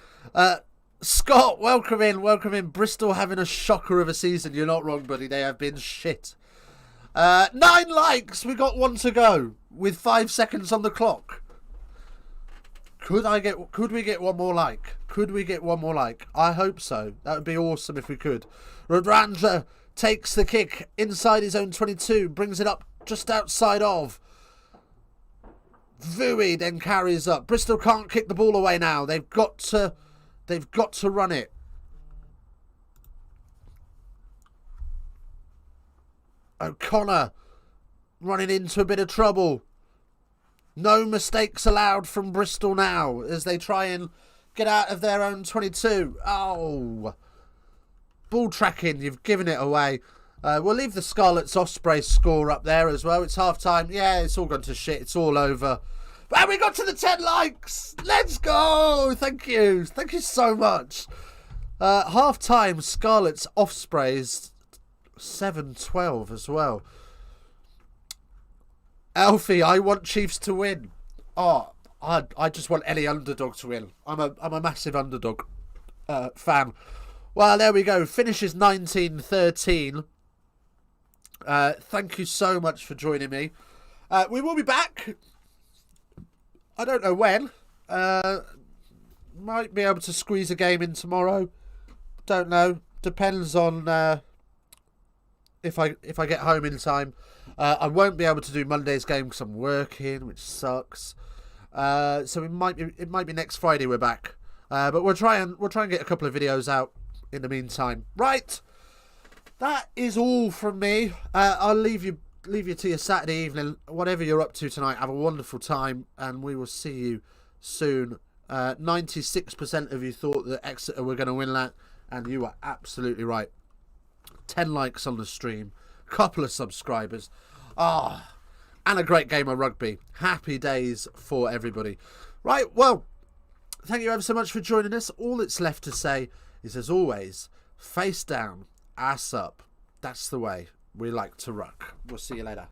Scott, welcome in. Bristol having a shocker of a season. You're not wrong, buddy. They have been shit. 9 likes. We got 1 to go with 5 seconds on the clock. Could we get one more like? I hope so. That would be awesome if we could. Rodranja takes the kick inside his own 22, brings it up just outside of. Vui then carries up. Bristol can't kick the ball away now. They've got to run it. O'Connor running into a bit of trouble. No mistakes allowed from Bristol now as they try and get out of their own 22. Oh. Ball tracking, you've given it away. We'll leave the Scarlets Osprey score up there as well. It's half time. Yeah, it's all gone to shit. It's all over. And we got to the 10 likes. Let's go. Thank you. Thank you so much. Half time, Scarlets Ospreys 7-12 as well. Alfie, I want Chiefs to win. Oh, I just want any underdog to win. I'm a massive underdog fan. Well, there we go. Finishes 19-13. Thank you so much for joining me. We will be back. I don't know when. Might be able to squeeze a game in tomorrow. Don't know. Depends on if I get home in time. I won't be able to do Monday's game because I'm working, which sucks. So it might be next Friday we're back. But we'll try and get a couple of videos out in the meantime. Right. That is all from me. I'll leave you to your Saturday evening. Whatever you're up to tonight, have a wonderful time, and we will see you soon. 96% of you thought that Exeter were going to win that, and you are absolutely right. 10 likes on the stream, couple of subscribers, and a great game of rugby. Happy days for everybody. Right, well, thank you ever so much for joining us. All that's left to say is, as always, face down, ass up. That's the way we like to ruck. We'll see you later.